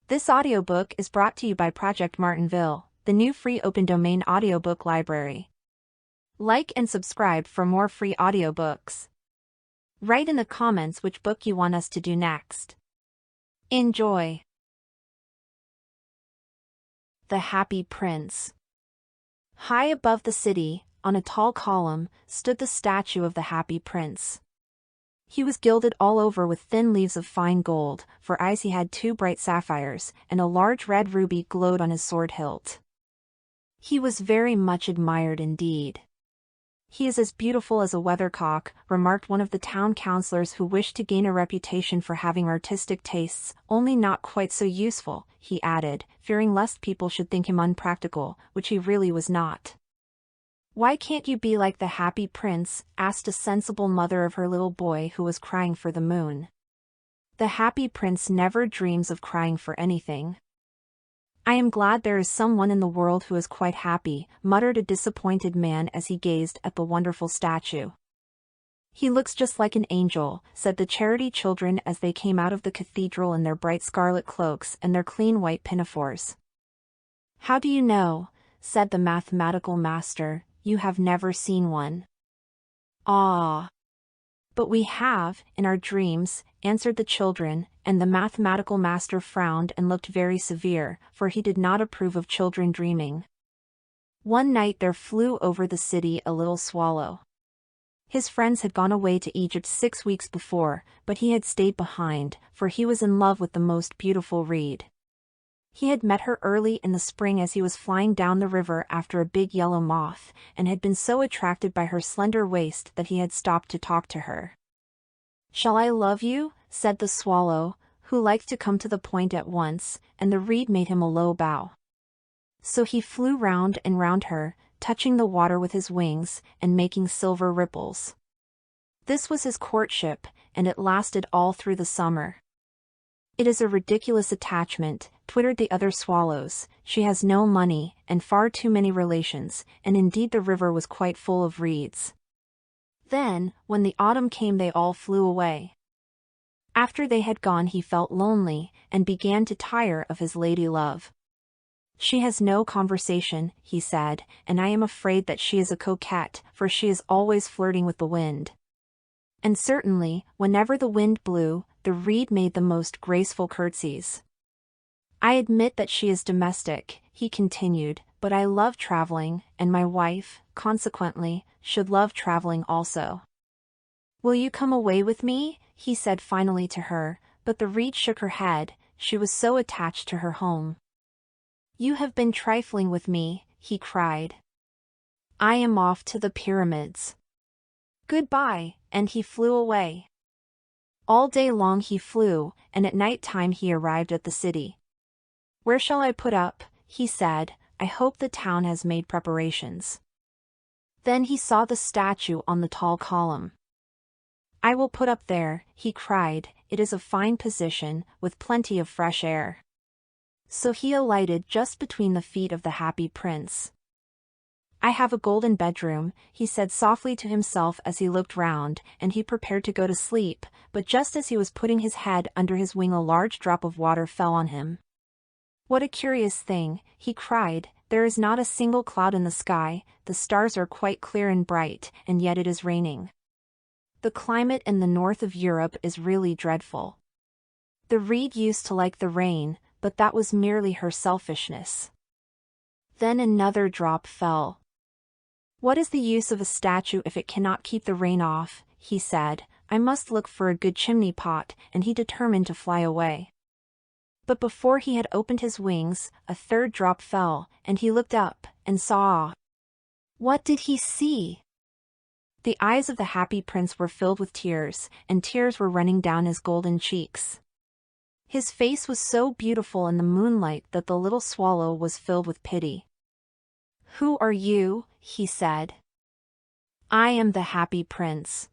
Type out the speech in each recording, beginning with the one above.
This audiobook is brought to you by Project Martinville, the new free open domain audiobook library. Like and subscribe for more free audiobooks. Write in the comments which book you want us to do next. Enjoy. The Happy Prince. High above the city, on a tall column, stood the statue of the Happy Prince. He was gilded all over with thin leaves of fine gold, for eyes he had 2 bright sapphires, and a large red ruby glowed on his sword hilt. He was very much admired indeed. "He is as beautiful as a weathercock," remarked one of the town councillors who wished to gain a reputation for having artistic tastes, "only not quite so useful," he added, fearing lest people should think him unpractical, which he really was not. "Why can't you be like the Happy Prince?" asked a sensible mother of her little boy who was crying for the moon. "The Happy Prince never dreams of crying for anything." "I am glad there is someone in the world who is quite happy," muttered a disappointed man as he gazed at the wonderful statue. "He looks just like an angel," said the charity children as they came out of the cathedral in their bright scarlet cloaks and their clean white pinafores. "How do you know?" said the mathematical master. "You have never seen one." "Ah! But we have, in our dreams," answered the children, and the mathematical master frowned and looked very severe, for he did not approve of children dreaming. One night there flew over the city a little swallow. His friends had gone away to Egypt 6 weeks before, but he had stayed behind, for he was in love with the most beautiful reed. He had met her early in the spring as he was flying down the river after a big yellow moth, and had been so attracted by her slender waist that he had stopped to talk to her. "Shall I love you?" said the swallow, who liked to come to the point at once, and the reed made him a low bow. So he flew round and round her, touching the water with his wings, and making silver ripples. This was his courtship, and it lasted all through the summer. "It is a ridiculous attachment," twittered the other swallows. "She has no money, and far too many relations," and indeed the river was quite full of reeds. Then, when the autumn came, they all flew away. After they had gone he felt lonely, and began to tire of his lady love. "She has no conversation," he said, "and I am afraid that she is a coquette, for she is always flirting with the wind." And certainly, whenever the wind blew, the reed made the most graceful curtsies. "I admit that she is domestic," he continued, "but I love traveling, and my wife, consequently, should love traveling also. Will you come away with me?" he said finally to her, but the reed shook her head, she was so attached to her home. "You have been trifling with me," he cried. "I am off to the pyramids. Goodbye," and he flew away. All day long he flew, and at night time he arrived at the city. "Where shall I put up?" he said. "I hope the town has made preparations." Then he saw the statue on the tall column. "I will put up there," he cried, "it is a fine position, with plenty of fresh air." So he alighted just between the feet of the Happy Prince. "I have a golden bedroom," he said softly to himself as he looked round, and he prepared to go to sleep, but just as he was putting his head under his wing a large drop of water fell on him. "What a curious thing," he cried, "there is not a single cloud in the sky, the stars are quite clear and bright, and yet it is raining. The climate in the north of Europe is really dreadful." The reed used to like the rain, but that was merely her selfishness. Then another drop fell. "What is the use of a statue if it cannot keep the rain off?" he said. "I must look for a good chimney pot," and he determined to fly away. But before he had opened his wings, a third drop fell, and he looked up, and saw. What did he see? The eyes of the Happy Prince were filled with tears, and tears were running down his golden cheeks. His face was so beautiful in the moonlight that the little swallow was filled with pity. "Who are you?" he said. "I am the Happy Prince."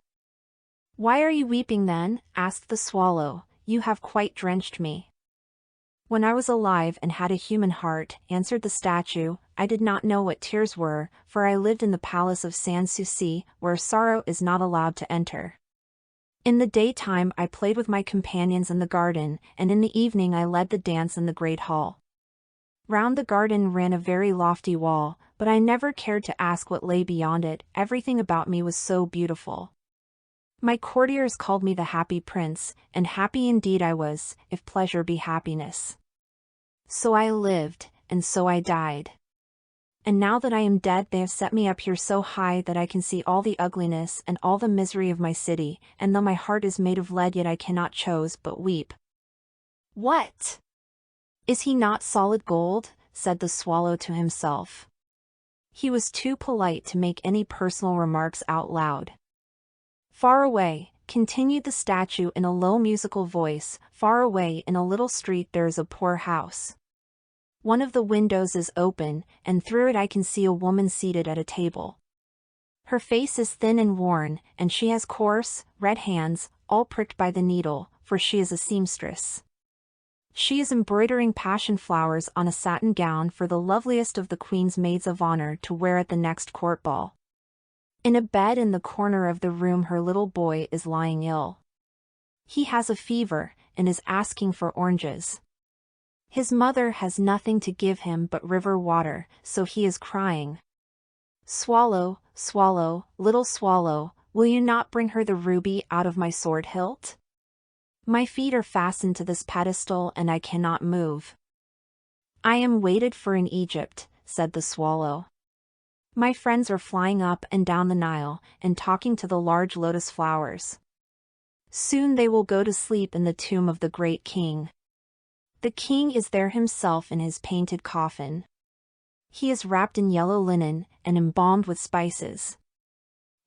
"Why are you weeping then?" asked the swallow. "You have quite drenched me." "When I was alive and had a human heart," answered the statue, "I did not know what tears were, for I lived in the palace of Sans Souci, where sorrow is not allowed to enter." In the daytime I played with my companions in the garden, and in the evening I led the dance in the great hall. Round the garden ran a very lofty wall, but I never cared to ask what lay beyond it, everything about me was so beautiful. My courtiers called me the happy prince, and happy indeed I was, if pleasure be happiness. So I lived, and so I died. And now that I am dead they have set me up here so high that I can see all the ugliness and all the misery of my city, and though my heart is made of lead yet I cannot choose but weep. What? Is he not solid gold? Said the swallow to himself. He was too polite to make any personal remarks out loud. Far away, continued the statue in a low musical voice, far away in a little street there is a poor house. One of the windows is open, and through it I can see a woman seated at a table. Her face is thin and worn, and she has coarse, red hands, all pricked by the needle, for she is a seamstress. She is embroidering passion flowers on a satin gown for the loveliest of the Queen's maids of honor to wear at the next court ball. In a bed in the corner of the room her little boy is lying ill. He has a fever, and is asking for oranges. His mother has nothing to give him but river water, so he is crying. Swallow, swallow, little swallow, will you not bring her the ruby out of my sword hilt? My feet are fastened to this pedestal and I cannot move. I am waited for in Egypt, said the swallow. My friends are flying up and down the Nile, and talking to the large lotus flowers. Soon they will go to sleep in the tomb of the great king. The king is there himself in his painted coffin. He is wrapped in yellow linen, and embalmed with spices.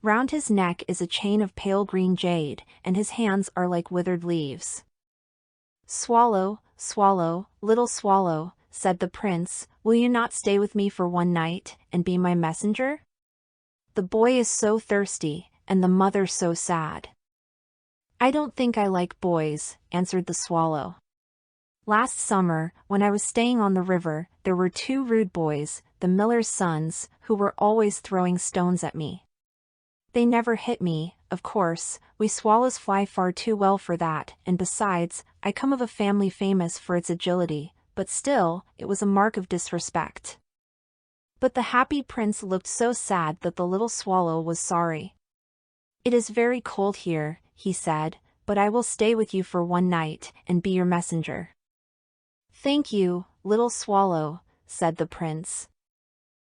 Round his neck is a chain of pale green jade, and his hands are like withered leaves. Swallow, swallow, little swallow, said the prince, will you not stay with me for one night, and be my messenger? The boy is so thirsty, and the mother so sad. I don't think I like boys, answered the swallow. Last summer, when I was staying on the river, there were two rude boys, the miller's sons, who were always throwing stones at me. They never hit me, of course, we swallows fly far too well for that, and besides, I come of a family famous for its agility, but still, it was a mark of disrespect. But the happy prince looked so sad that the little swallow was sorry. It is very cold here, he said, but I will stay with you for one night, and be your messenger. Thank you, little swallow, said the prince.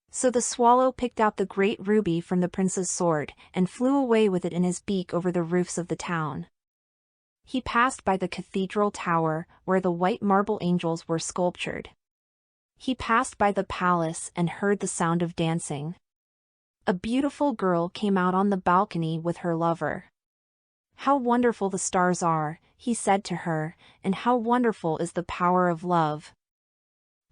So the swallow picked out the great ruby from the prince's sword, and flew away with it in his beak over the roofs of the town. He passed by the cathedral tower, where the white marble angels were sculptured. He passed by the palace and heard the sound of dancing. A beautiful girl came out on the balcony with her lover. How wonderful the stars are, he said to her, and how wonderful is the power of love.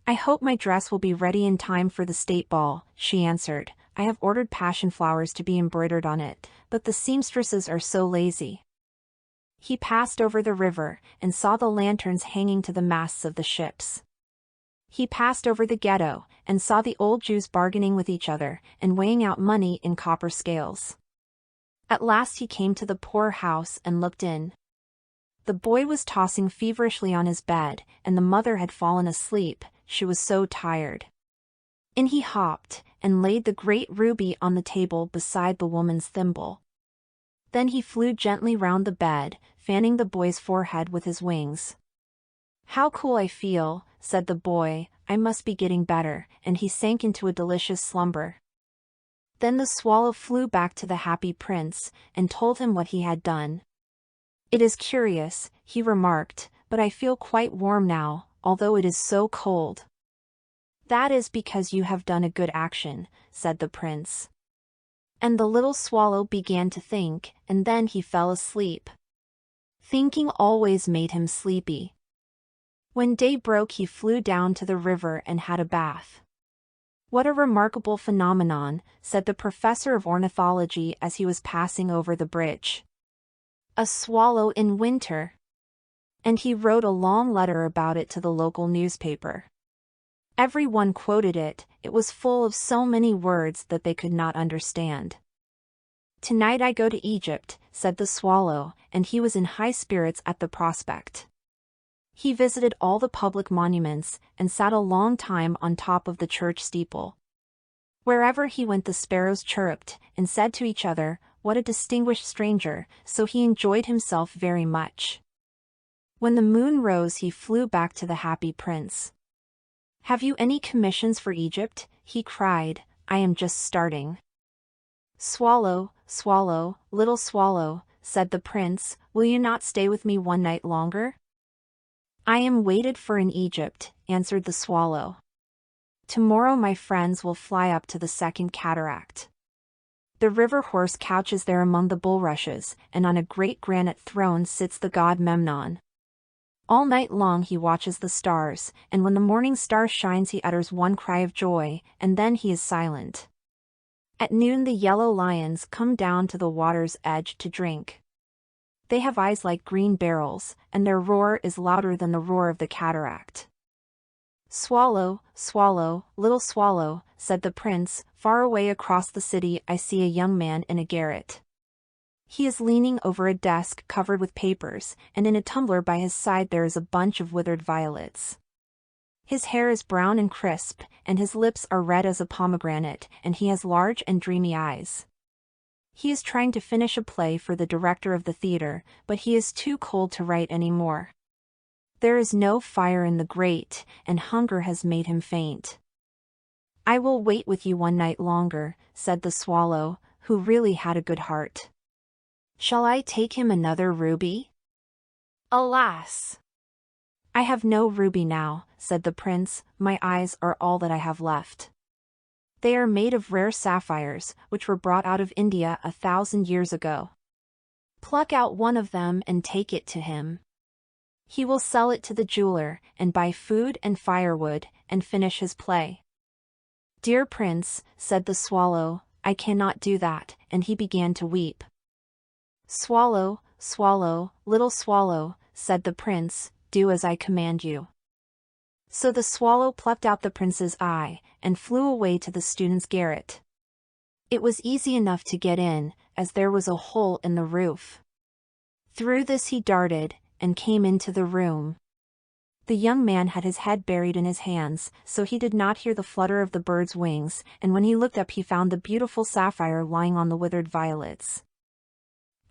I hope my dress will be ready in time for the state ball, she answered. I have ordered passion flowers to be embroidered on it, but the seamstresses are so lazy. He passed over the river, and saw the lanterns hanging to the masts of the ships. He passed over the ghetto, and saw the old Jews bargaining with each other, and weighing out money in copper scales. At last he came to the poor house and looked in. The boy was tossing feverishly on his bed, and the mother had fallen asleep, she was so tired. In he hopped, and laid the great ruby on the table beside the woman's thimble. Then he flew gently round the bed, fanning the boy's forehead with his wings. How cool I feel, said the boy, I must be getting better, and he sank into a delicious slumber. Then the swallow flew back to the happy prince, and told him what he had done. It is curious, he remarked, but I feel quite warm now, although it is so cold. That is because you have done a good action, said the prince. And the little swallow began to think, and then he fell asleep. Thinking always made him sleepy. When day broke he flew down to the river and had a bath. What a remarkable phenomenon, said the professor of ornithology as he was passing over the bridge. A swallow in winter. And he wrote a long letter about it to the local newspaper. Everyone quoted it, it was full of so many words that they could not understand. "Tonight I go to Egypt," said the swallow, and he was in high spirits at the prospect. He visited all the public monuments, and sat a long time on top of the church steeple. Wherever he went the sparrows chirruped, and said to each other, "What a distinguished stranger," so he enjoyed himself very much. When the moon rose he flew back to the happy prince. "Have you any commissions for Egypt?" he cried. "I am just starting." "Swallow, swallow, little swallow," said the prince, "will you not stay with me one night longer?" "I am waited for in Egypt," answered the swallow. "Tomorrow my friends will fly up to the second cataract. The river horse couches there among the bulrushes, and on a great granite throne sits the god Memnon. All night long he watches the stars, and when the morning star shines he utters one cry of joy, and then he is silent. At noon the yellow lions come down to the water's edge to drink. They have eyes like green barrels, and their roar is louder than the roar of the cataract." "Swallow, swallow, little swallow," said the prince, "far away across the city I see a young man in a garret. He is leaning over a desk covered with papers, and in a tumbler by his side there is a bunch of withered violets. His hair is brown and crisp, and his lips are red as a pomegranate, and he has large and dreamy eyes. He is trying to finish a play for the director of the theater, but he is too cold to write any more. There is no fire in the grate, and hunger has made him faint. "I will wait with you one night longer," said the swallow, who really had a good heart. "Shall I take him another ruby?" "Alas! I have no ruby now," said the prince, "my eyes are all that I have left. They are made of rare sapphires, which were brought out of India 1,000 years ago. Pluck out one of them and take it to him. He will sell it to the jeweler, and buy food and firewood, and finish his play." "Dear prince," said the swallow, "I cannot do that," and he began to weep. "Swallow, swallow, little swallow," said the prince, "do as I command you." So the swallow plucked out the prince's eye, and flew away to the student's garret. It was easy enough to get in, as there was a hole in the roof. Through this he darted, and came into the room. The young man had his head buried in his hands, so he did not hear the flutter of the bird's wings, and when he looked up he found the beautiful sapphire lying on the withered violets.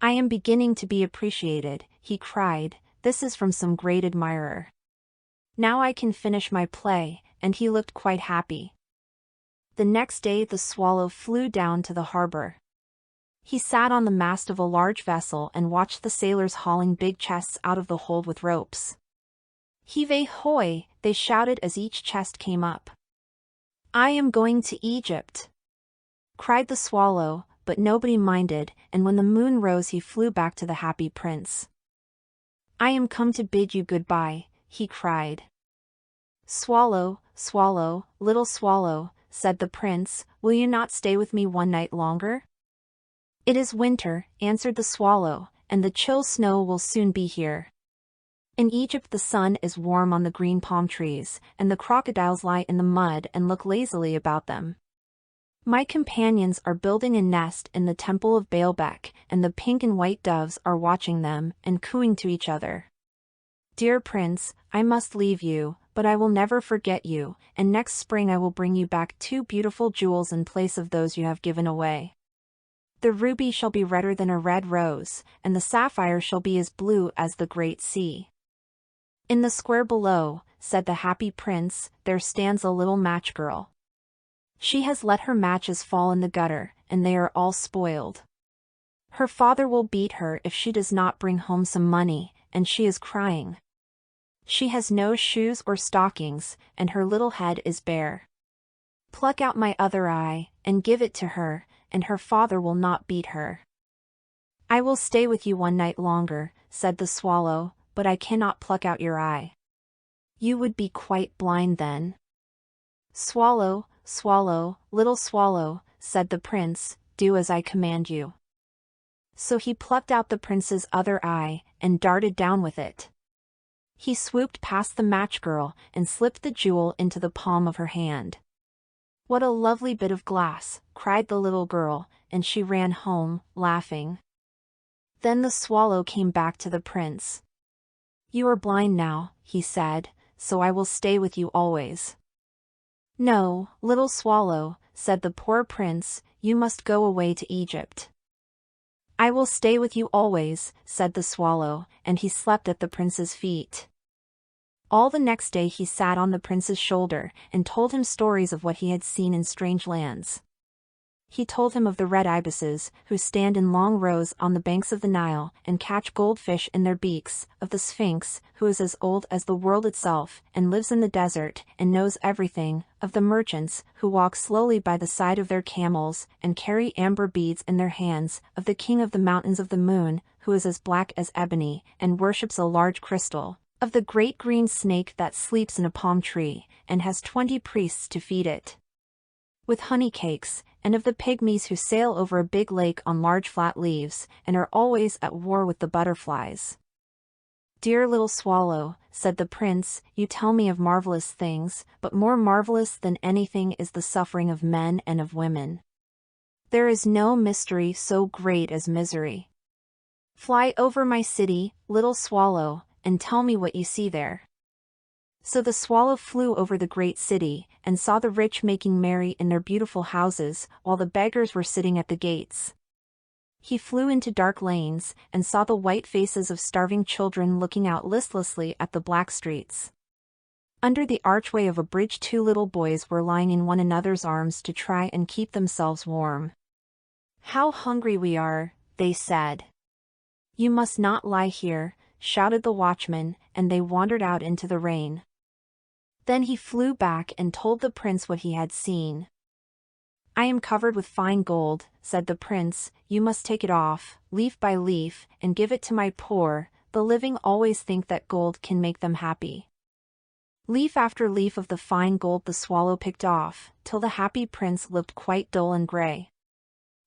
"I am beginning to be appreciated," he cried. "This is from some great admirer. Now I can finish my play," and he looked quite happy. The next day the swallow flew down to the harbor. He sat on the mast of a large vessel and watched the sailors hauling big chests out of the hold with ropes. "Heave hoy!" they shouted as each chest came up. "I am going to Egypt!" cried the swallow, but nobody minded, and when the moon rose he flew back to the happy prince. "I am come to bid you goodbye," he cried. "Swallow, swallow, little swallow," said the prince, "will you not stay with me one night longer?" "It is winter," answered the swallow, "and the chill snow will soon be here. In Egypt the sun is warm on the green palm trees, and the crocodiles lie in the mud and look lazily about them. My companions are building a nest in the temple of Baalbec, and the pink and white doves are watching them and cooing to each other. Dear prince, I must leave you, but I will never forget you, and next spring I will bring you back 2 beautiful jewels in place of those you have given away. The ruby shall be redder than a red rose, and the sapphire shall be as blue as the great sea." "In the square below," said the happy prince, "there stands a little match girl. She has let her matches fall in the gutter, and they are all spoiled. Her father will beat her if she does not bring home some money, and she is crying. She has no shoes or stockings, and her little head is bare. Pluck out my other eye, and give it to her, and her father will not beat her." "I will stay with you one night longer," said the swallow, "but I cannot pluck out your eye. You would be quite blind then." "Swallow, swallow, little swallow," said the prince, "do as I command you." So he plucked out the prince's other eye, and darted down with it. He swooped past the match girl, and slipped the jewel into the palm of her hand. "What a lovely bit of glass," cried the little girl, and she ran home, laughing. Then the swallow came back to the prince. "You are blind now," he said, "so I will stay with you always." "No, little swallow," said the poor prince, "you must go away to Egypt." "I will stay with you always," said the swallow, and he slept at the prince's feet. All the next day he sat on the prince's shoulder, and told him stories of what he had seen in strange lands. He told him of the red ibises, who stand in long rows on the banks of the Nile, and catch goldfish in their beaks, of the Sphinx, who is as old as the world itself, and lives in the desert, and knows everything, of the merchants, who walk slowly by the side of their camels, and carry amber beads in their hands, of the king of the mountains of the moon, who is as black as ebony, and worships a large crystal, of the great green snake that sleeps in a palm tree, and has 20 priests to feed it with honey cakes, and of the pygmies who sail over a big lake on large flat leaves, and are always at war with the butterflies. "Dear little swallow," said the prince, "you tell me of marvelous things, but more marvelous than anything is the suffering of men and of women. There is no mystery so great as misery. Fly over my city, little swallow, and tell me what you see there." So the swallow flew over the great city, and saw the rich making merry in their beautiful houses, while the beggars were sitting at the gates. He flew into dark lanes, and saw the white faces of starving children looking out listlessly at the black streets. Under the archway of a bridge 2 little boys were lying in one another's arms to try and keep themselves warm. "How hungry we are," they said. "You must not lie here," shouted the watchman, and they wandered out into the rain. Then he flew back and told the prince what he had seen. "I am covered with fine gold," said the prince, "you must take it off, leaf by leaf, and give it to my poor. The living always think that gold can make them happy." Leaf after leaf of the fine gold the swallow picked off, till the happy prince looked quite dull and grey.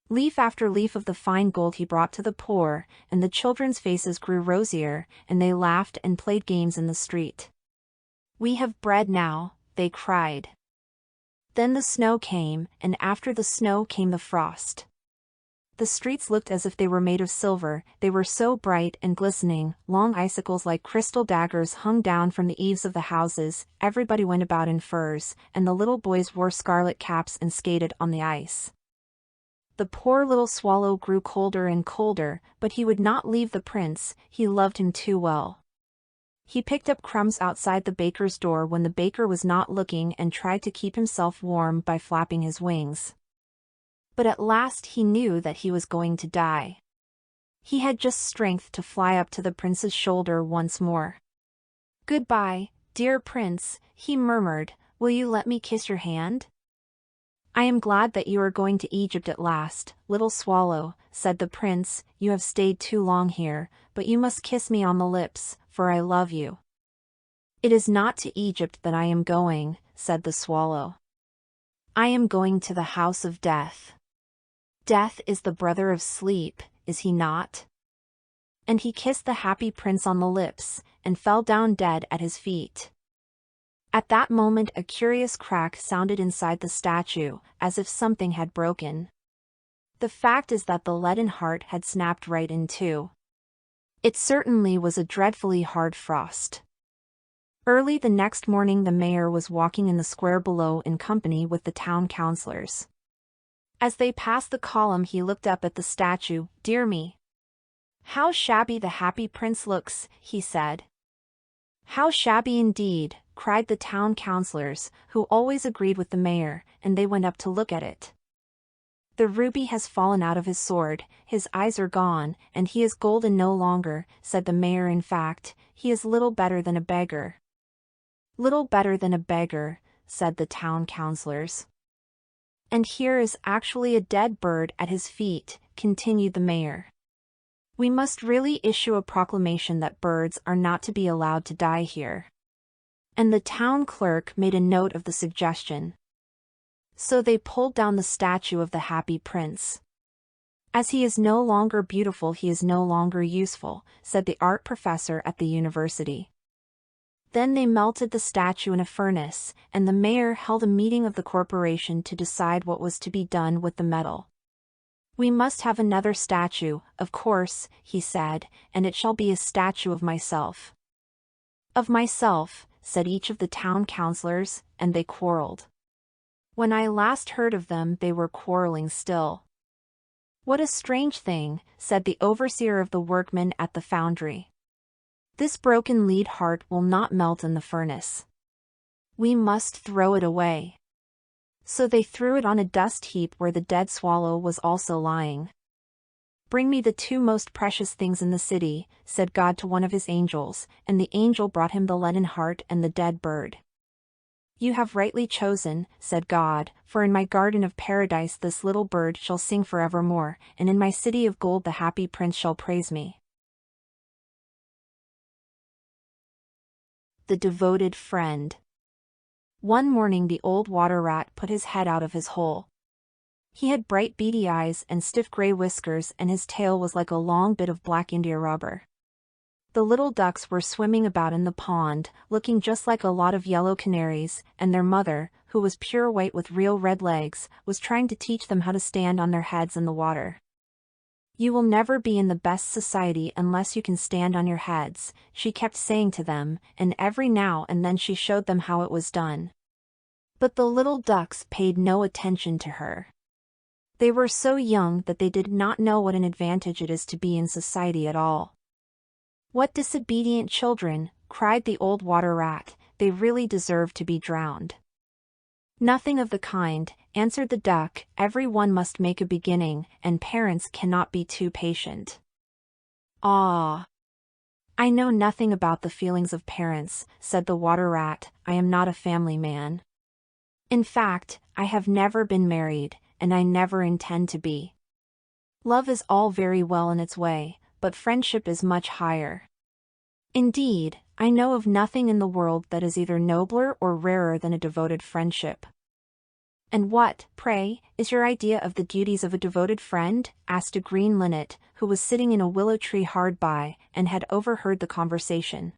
Leaf after leaf of the fine gold he brought to the poor, and the children's faces grew rosier, and they laughed and played games in the street. "We have bread now," they cried. Then the snow came, and after the snow came the frost. The streets looked as if they were made of silver, they were so bright and glistening, long icicles like crystal daggers hung down from the eaves of the houses, everybody went about in furs, and the little boys wore scarlet caps and skated on the ice. The poor little swallow grew colder and colder, but he would not leave the prince, he loved him too well. He picked up crumbs outside the baker's door when the baker was not looking and tried to keep himself warm by flapping his wings. But at last he knew that he was going to die. He had just strength to fly up to the prince's shoulder once more. "Goodbye, dear prince," he murmured, "will you let me kiss your hand?" "I am glad that you are going to Egypt at last, little swallow," said the prince, "you have stayed too long here, but you must kiss me on the lips, for I love you." "It is not to Egypt that I am going," said the swallow. "I am going to the house of death. Death is the brother of sleep, is he not?" And he kissed the happy prince on the lips, and fell down dead at his feet. At that moment a curious crack sounded inside the statue, as if something had broken. The fact is that the leaden heart had snapped right in two. It certainly was a dreadfully hard frost. Early the next morning the mayor was walking in the square below in company with the town councillors. As they passed the column he looked up at the statue. "Dear me! How shabby the happy prince looks," he said. "How shabby indeed," cried the town councillors, who always agreed with the mayor, and they went up to look at it. "The ruby has fallen out of his sword, his eyes are gone, and he is golden no longer," said the mayor. "In fact, he is little better than a beggar." "Little better than a beggar," said the town councillors. "And here is actually a dead bird at his feet," continued the mayor. "We must really issue a proclamation that birds are not to be allowed to die here." And the town clerk made a note of the suggestion. So they pulled down the statue of the happy prince. "As he is no longer beautiful he is no longer useful," said the art professor at the university. Then they melted the statue in a furnace, and the mayor held a meeting of the corporation to decide what was to be done with the metal. "We must have another statue, of course," he said, "and it shall be a statue of myself." "Of myself," said each of the town councillors, and they quarreled. When I last heard of them they were quarreling still. "What a strange thing," said the overseer of the workmen at the foundry. "This broken lead heart will not melt in the furnace. We must throw it away." So they threw it on a dust heap where the dead swallow was also lying. "Bring me the two most precious things in the city," said God to one of his angels, and the angel brought him the leaden heart and the dead bird. "You have rightly chosen," said God, "for in my garden of paradise this little bird shall sing forevermore, and in my city of gold the happy prince shall praise me." The devoted friend. One morning the old water rat put his head out of his hole. He had bright beady eyes and stiff gray whiskers, and his tail was like a long bit of black India rubber. The little ducks were swimming about in the pond, looking just like a lot of yellow canaries, and their mother, who was pure white with real red legs, was trying to teach them how to stand on their heads in the water. "You will never be in the best society unless you can stand on your heads," she kept saying to them, and every now and then she showed them how it was done. But the little ducks paid no attention to her. They were so young that they did not know what an advantage it is to be in society at all. "What disobedient children," cried the old water rat, "they really deserve to be drowned." "Nothing of the kind," answered the duck, "every one must make a beginning, and parents cannot be too patient." "Ah! I know nothing about the feelings of parents," said the water rat, "I am not a family man. In fact, I have never been married, and I never intend to be. Love is all very well in its way, but friendship is much higher. Indeed, I know of nothing in the world that is either nobler or rarer than a devoted friendship." "And what, pray, is your idea of the duties of a devoted friend?" asked a green linnet, who was sitting in a willow tree hard by, and had overheard the conversation.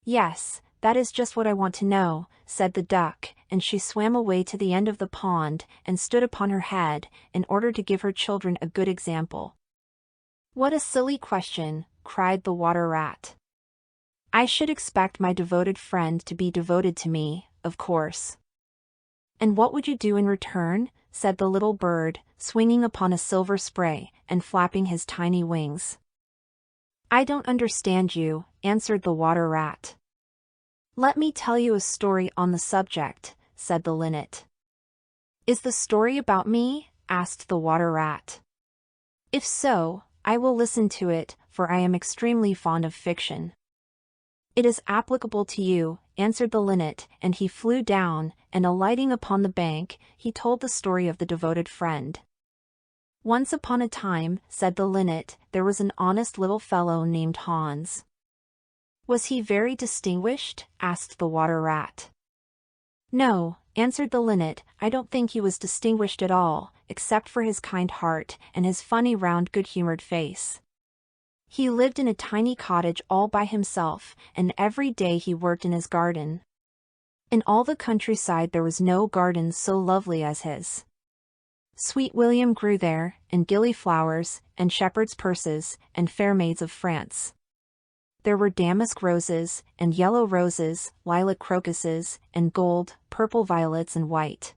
"Yes, that is just what I want to know," said the duck, and she swam away to the end of the pond, and stood upon her head, in order to give her children a good example. "What a silly question," cried the water rat. "I should expect my devoted friend to be devoted to me, of course." "And what would you do in return?" said the little bird, swinging upon a silver spray, and flapping his tiny wings. "I don't understand you," answered the water rat. "Let me tell you a story on the subject," said the linnet. "Is the story about me?" asked the water rat. "If so, I will listen to it, for I am extremely fond of fiction." "It is applicable to you," answered the linnet, and he flew down, and alighting upon the bank, he told the story of the devoted friend. "Once upon a time," said the linnet, "there was an honest little fellow named Hans." "Was he very distinguished?" asked the water rat. "No," answered the linnet, "I don't think he was distinguished at all, except for his kind heart, and his funny round good-humored face. He lived in a tiny cottage all by himself, and every day he worked in his garden. In all the countryside there was no garden so lovely as his. Sweet William grew there, and gillyflowers, and shepherd's purses, and fair maids of France. There were damask roses, and yellow roses, lilac crocuses, and gold, purple violets and white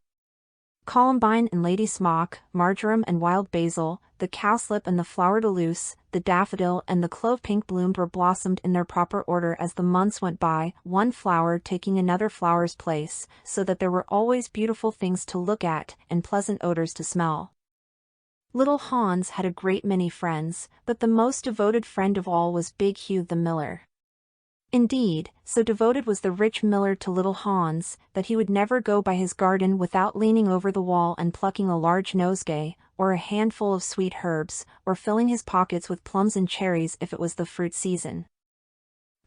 columbine and lady smock, marjoram and wild basil, the cowslip and the flower de luce, the daffodil and the clove-pink bloomed were blossomed in their proper order as the months went by, one flower taking another flower's place, so that there were always beautiful things to look at, and pleasant odors to smell. Little Hans had a great many friends, but the most devoted friend of all was Big Hugh the miller. Indeed, so devoted was the rich miller to little Hans, that he would never go by his garden without leaning over the wall and plucking a large nosegay, or a handful of sweet herbs, or filling his pockets with plums and cherries if it was the fruit season.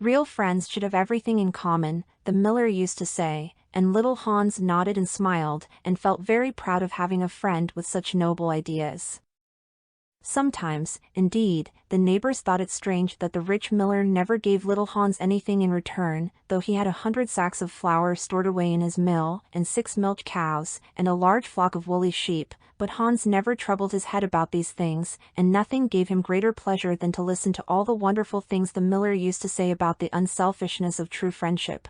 Real friends should have everything in common, the miller used to say, and little Hans nodded and smiled, and felt very proud of having a friend with such noble ideas. Sometimes, indeed, the neighbors thought it strange that the rich miller never gave little Hans anything in return, though he had 100 sacks of flour stored away in his mill, and 6 milch cows, and a large flock of woolly sheep, but Hans never troubled his head about these things, and nothing gave him greater pleasure than to listen to all the wonderful things the miller used to say about the unselfishness of true friendship.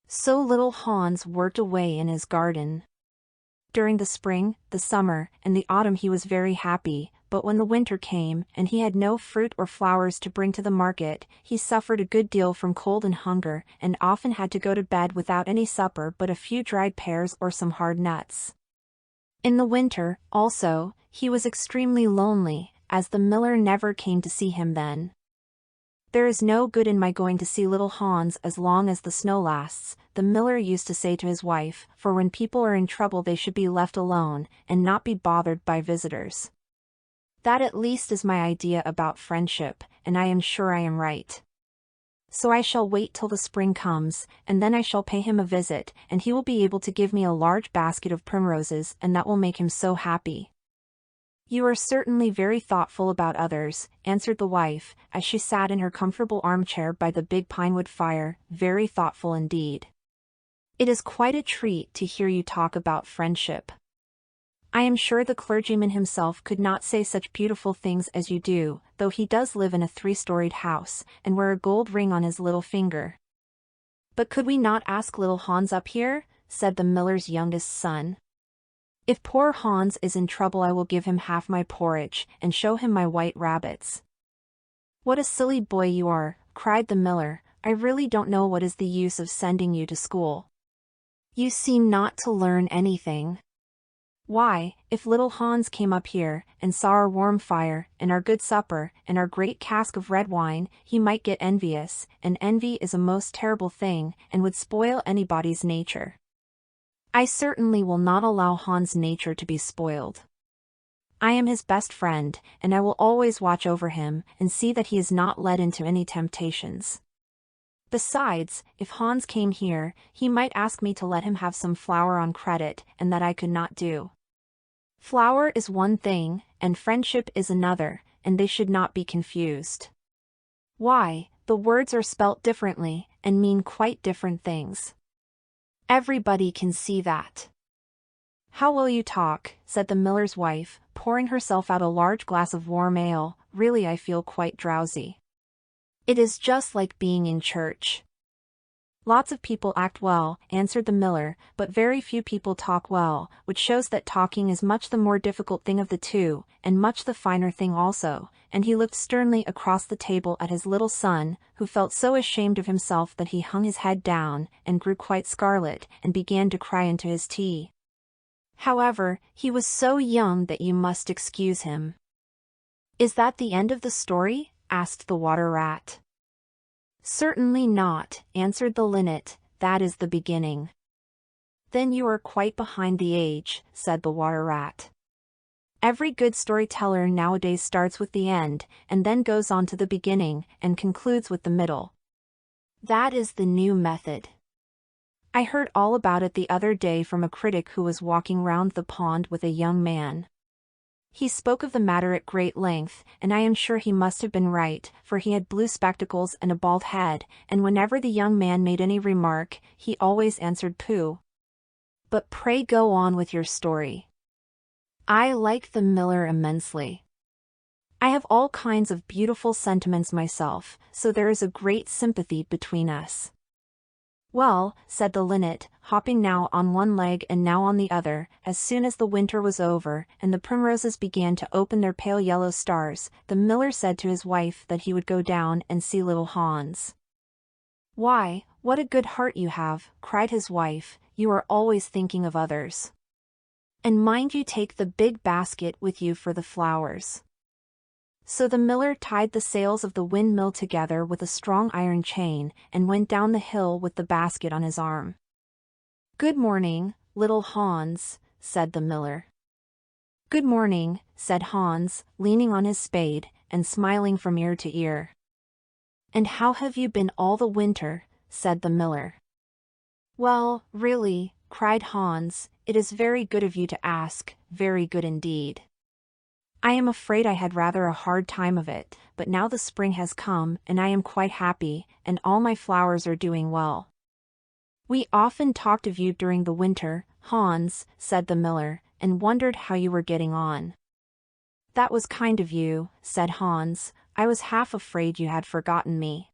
So little Hans worked away in his garden. During the spring, the summer, and the autumn he was very happy, but when the winter came, and he had no fruit or flowers to bring to the market, he suffered a good deal from cold and hunger, and often had to go to bed without any supper but a few dried pears or some hard nuts. In the winter, also, he was extremely lonely, as the miller never came to see him then. "There is no good in my going to see little Hans as long as the snow lasts," the miller used to say to his wife, "for when people are in trouble they should be left alone, and not be bothered by visitors." That at least is my idea about friendship, and I am sure I am right. So I shall wait till the spring comes, and then I shall pay him a visit, and he will be able to give me a large basket of primroses, and that will make him so happy. "You are certainly very thoughtful about others," answered the wife, as she sat in her comfortable armchair by the big pinewood fire, "very thoughtful indeed. It is quite a treat to hear you talk about friendship. I am sure the clergyman himself could not say such beautiful things as you do, though he does live in a 3-storied house, and wear a gold ring on his little finger." "But could we not ask little Hans up here?" said the miller's youngest son. "If poor Hans is in trouble I will give him half my porridge, and show him my white rabbits." "What a silly boy you are," cried the miller, "I really don't know what is the use of sending you to school. You seem not to learn anything. Why, if little Hans came up here, and saw our warm fire, and our good supper, and our great cask of red wine, he might get envious, and envy is a most terrible thing, and would spoil anybody's nature. I certainly will not allow Hans' nature to be spoiled. I am his best friend, and I will always watch over him, and see that he is not led into any temptations. Besides, if Hans came here, he might ask me to let him have some flour on credit, and that I could not do. Flour is one thing, and friendship is another, and they should not be confused. Why, the words are spelt differently, and mean quite different things. Everybody can see that." "How will you talk?" said the miller's wife, pouring herself out a large glass of warm ale. "Really I feel quite drowsy. It is just like being in church." "Lots of people act well," answered the miller, "but very few people talk well, which shows that talking is much the more difficult thing of the two, and much the finer thing also," and he looked sternly across the table at his little son, who felt so ashamed of himself that he hung his head down, and grew quite scarlet, and began to cry into his tea. However, he was so young that you must excuse him. "Is that the end of the story?" asked the water rat. "Certainly not," answered the linnet, "that is the beginning." "Then you are quite behind the age," said the water rat. "Every good storyteller nowadays starts with the end, and then goes on to the beginning, and concludes with the middle. That is the new method. I heard all about it the other day from a critic who was walking round the pond with a young man. He spoke of the matter at great length, and I am sure he must have been right, for he had blue spectacles and a bald head, and whenever the young man made any remark, he always answered pooh. But pray go on with your story. I like the miller immensely. I have all kinds of beautiful sentiments myself, so there is a great sympathy between us." "Well," said the linnet, hopping now on one leg and now on the other, "as soon as the winter was over, and the primroses began to open their pale yellow stars, the miller said to his wife that he would go down and see little Hans." "Why, what a good heart you have," cried his wife, "you are always thinking of others. And mind you take the big basket with you for the flowers." So the miller tied the sails of the windmill together with a strong iron chain, and went down the hill with the basket on his arm. "Good morning, little Hans," said the miller. "Good morning," said Hans, leaning on his spade, and smiling from ear to ear. "And how have you been all the winter?" said the miller. "Well, really," cried Hans, "it is very good of you to ask, very good indeed. I am afraid I had rather a hard time of it, but now the spring has come and I am quite happy, and all my flowers are doing well. We often talked of you during the winter, Hans, said the miller, and wondered how you were getting on. That was kind of you, said Hans. I was half afraid you had forgotten me.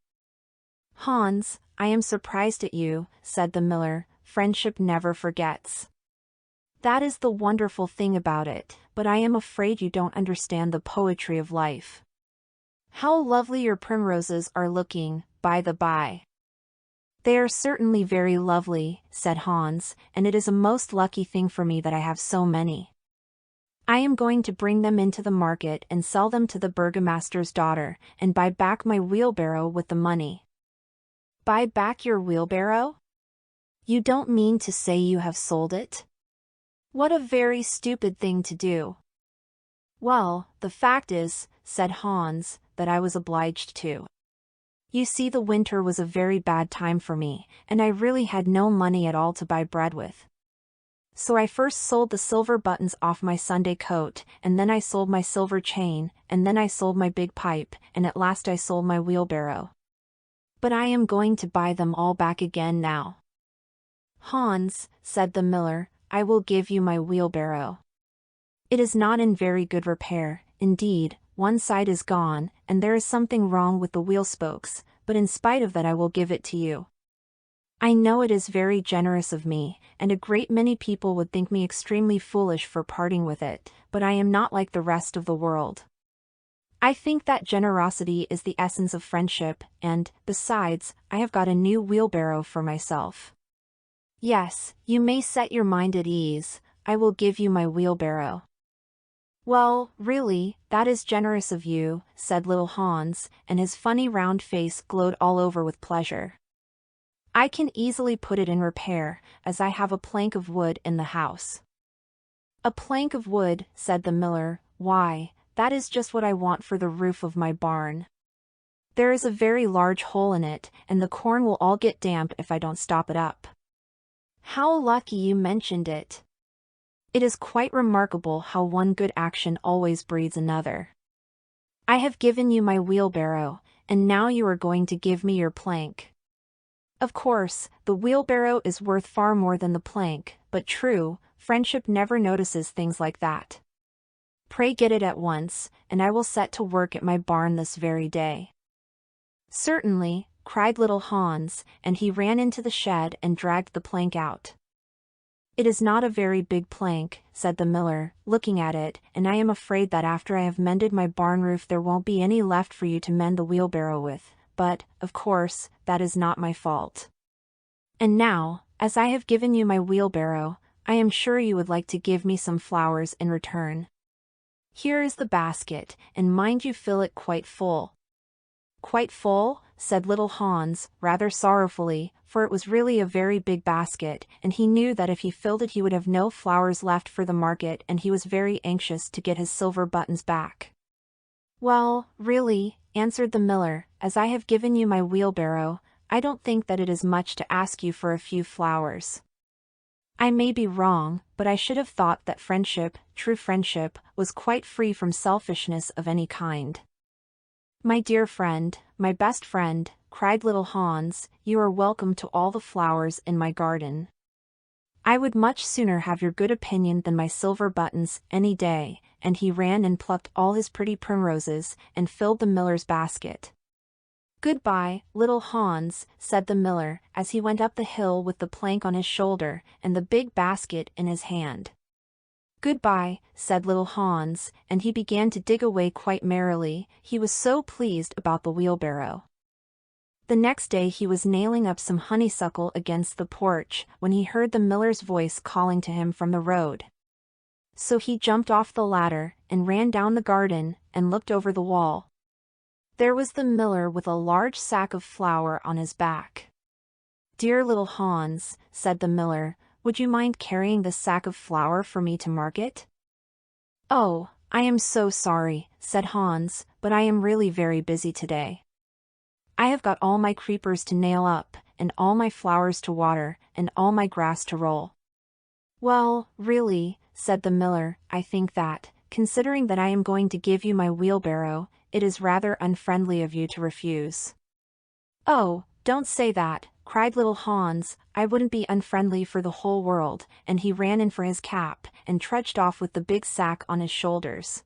Hans, I am surprised at you, said the miller. Friendship never forgets. That is the wonderful thing about it, but I am afraid you don't understand the poetry of life. How lovely your primroses are looking, by the by. They are certainly very lovely, said Hans, and it is a most lucky thing for me that I have so many. I am going to bring them into the market and sell them to the burgomaster's daughter, and buy back my wheelbarrow with the money. Buy back your wheelbarrow? You don't mean to say you have sold it? What a very stupid thing to do. Well, the fact is, said Hans, that I was obliged to. You see, the winter was a very bad time for me, and I really had no money at all to buy bread with. So I first sold the silver buttons off my Sunday coat, and then I sold my silver chain, and then I sold my big pipe, and at last I sold my wheelbarrow. But I am going to buy them all back again now. Hans, said the miller, I will give you my wheelbarrow. It is not in very good repair, indeed, one side is gone, and there is something wrong with the wheel spokes, but in spite of that I will give it to you. I know it is very generous of me, and a great many people would think me extremely foolish for parting with it, but I am not like the rest of the world. I think that generosity is the essence of friendship, and, besides, I have got a new wheelbarrow for myself. Yes, you may set your mind at ease, I will give you my wheelbarrow. Well, really, that is generous of you, said little Hans, and his funny round face glowed all over with pleasure. I can easily put it in repair, as I have a plank of wood in the house. A plank of wood, said the miller, why, that is just what I want for the roof of my barn. There is a very large hole in it, and the corn will all get damp if I don't stop it up. How lucky you mentioned it. It is quite remarkable how one good action always breeds another. I have given you my wheelbarrow, and now you are going to give me your plank. Of course, the wheelbarrow is worth far more than the plank, but true, friendship never notices things like that. Pray get it at once, and I will set to work at my barn this very day. Certainly, cried little Hans, and he ran into the shed and dragged the plank out. It is not a very big plank, said the miller, looking at it, and I am afraid that after I have mended my barn roof there won't be any left for you to mend the wheelbarrow with, but, of course, that is not my fault. And now, as I have given you my wheelbarrow, I am sure you would like to give me some flowers in return. Here is the basket, and mind you fill it quite full. Quite full? Said little Hans, rather sorrowfully, for it was really a very big basket, and he knew that if he filled it he would have no flowers left for the market, and he was very anxious to get his silver buttons back. Well, really, answered the miller, as I have given you my wheelbarrow, I don't think that it is much to ask you for a few flowers. I may be wrong, but I should have thought that friendship, true friendship, was quite free from selfishness of any kind. My dear friend, my best friend, cried little Hans, you are welcome to all the flowers in my garden. I would much sooner have your good opinion than my silver buttons any day, and he ran and plucked all his pretty primroses, and filled the miller's basket. Goodbye, little Hans, said the miller, as he went up the hill with the plank on his shoulder, and the big basket in his hand. Goodbye, said little Hans, and he began to dig away quite merrily, he was so pleased about the wheelbarrow. The next day he was nailing up some honeysuckle against the porch, when he heard the miller's voice calling to him from the road. So he jumped off the ladder, and ran down the garden, and looked over the wall. There was the miller with a large sack of flour on his back. Dear little Hans, said the miller, would you mind carrying this sack of flour for me to market? Oh, I am so sorry, said Hans, but I am really very busy today. I have got all my creepers to nail up, and all my flowers to water, and all my grass to roll. Well, really, said the miller, I think that, considering that I am going to give you my wheelbarrow, it is rather unfriendly of you to refuse." "Oh, don't say that," cried little Hans, "I wouldn't be unfriendly for the whole world," and he ran in for his cap, and trudged off with the big sack on his shoulders.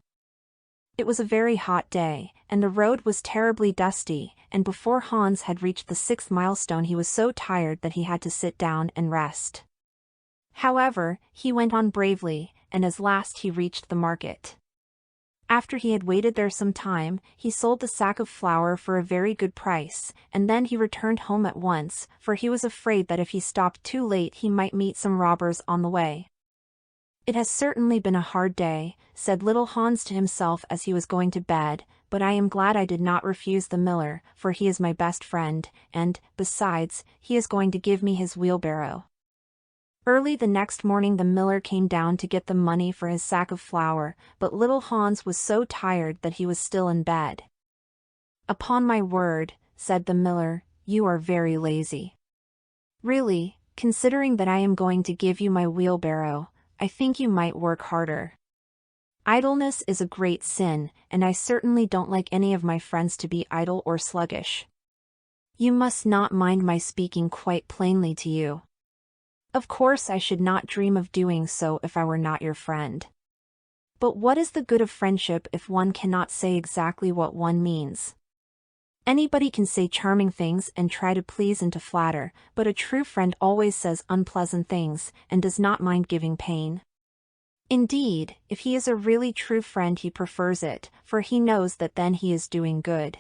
It was a very hot day, and the road was terribly dusty, and before Hans had reached the 6th milestone he was so tired that he had to sit down and rest. However, he went on bravely, and at last he reached the market. After he had waited there some time, he sold the sack of flour for a very good price, and then he returned home at once, for he was afraid that if he stopped too late he might meet some robbers on the way. "It has certainly been a hard day," said little Hans to himself as he was going to bed, "but I am glad I did not refuse the miller, for he is my best friend, and, besides, he is going to give me his wheelbarrow." Early the next morning the miller came down to get the money for his sack of flour, but little Hans was so tired that he was still in bed. "Upon my word," said the miller, "you are very lazy. Really, considering that I am going to give you my wheelbarrow, I think you might work harder. Idleness is a great sin, and I certainly don't like any of my friends to be idle or sluggish. You must not mind my speaking quite plainly to you. Of course I should not dream of doing so if I were not your friend. But what is the good of friendship if one cannot say exactly what one means? Anybody can say charming things and try to please and to flatter, but a true friend always says unpleasant things, and does not mind giving pain. Indeed, if he is a really true friend he prefers it, for he knows that then he is doing good."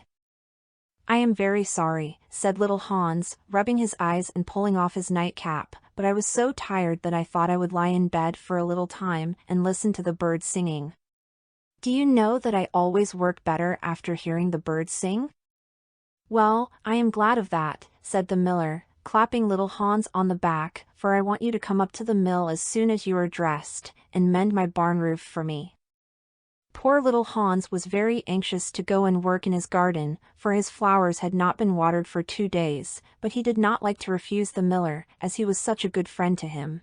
"I am very sorry," said little Hans, rubbing his eyes and pulling off his nightcap, "but I was so tired that I thought I would lie in bed for a little time and listen to the birds singing. Do you know that I always work better after hearing the birds sing?" "Well, I am glad of that," said the miller, clapping little Hans on the back, "for I want you to come up to the mill as soon as you are dressed, and mend my barn roof for me." Poor little Hans was very anxious to go and work in his garden, for his flowers had not been watered for 2 days, but he did not like to refuse the miller, as he was such a good friend to him.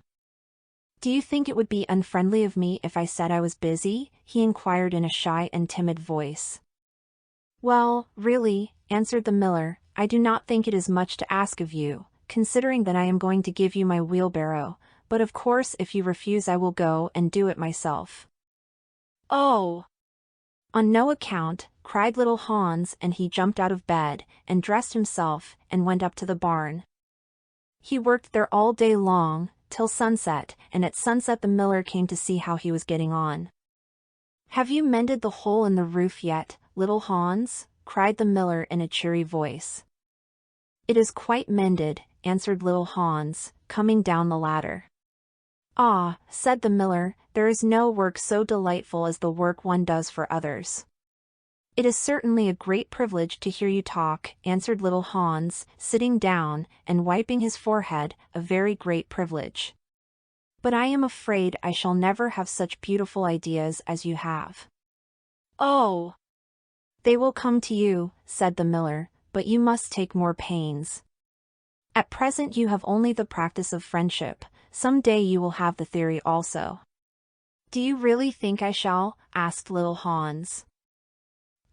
"Do you think it would be unfriendly of me if I said I was busy?" he inquired in a shy and timid voice. "Well, really," answered the miller, "I do not think it is much to ask of you, considering that I am going to give you my wheelbarrow, but of course if you refuse I will go and do it myself." "Oh! On no account," cried little Hans, and he jumped out of bed, and dressed himself, and went up to the barn. He worked there all day long, till sunset, and at sunset the miller came to see how he was getting on. "Have you mended the hole in the roof yet, little Hans?" cried the miller in a cheery voice. "It is quite mended," answered little Hans, coming down the ladder. "Ah," said the miller, "there is no work so delightful as the work one does for others." "It is certainly a great privilege to hear you talk," answered little Hans, sitting down, and wiping his forehead, "a very great privilege. But I am afraid I shall never have such beautiful ideas as you have." "Oh!" "They will come to you," said the miller, "but you must take more pains. At present you have only the practice of friendship, some day you will have the theory also." "Do you really think I shall?" asked little Hans.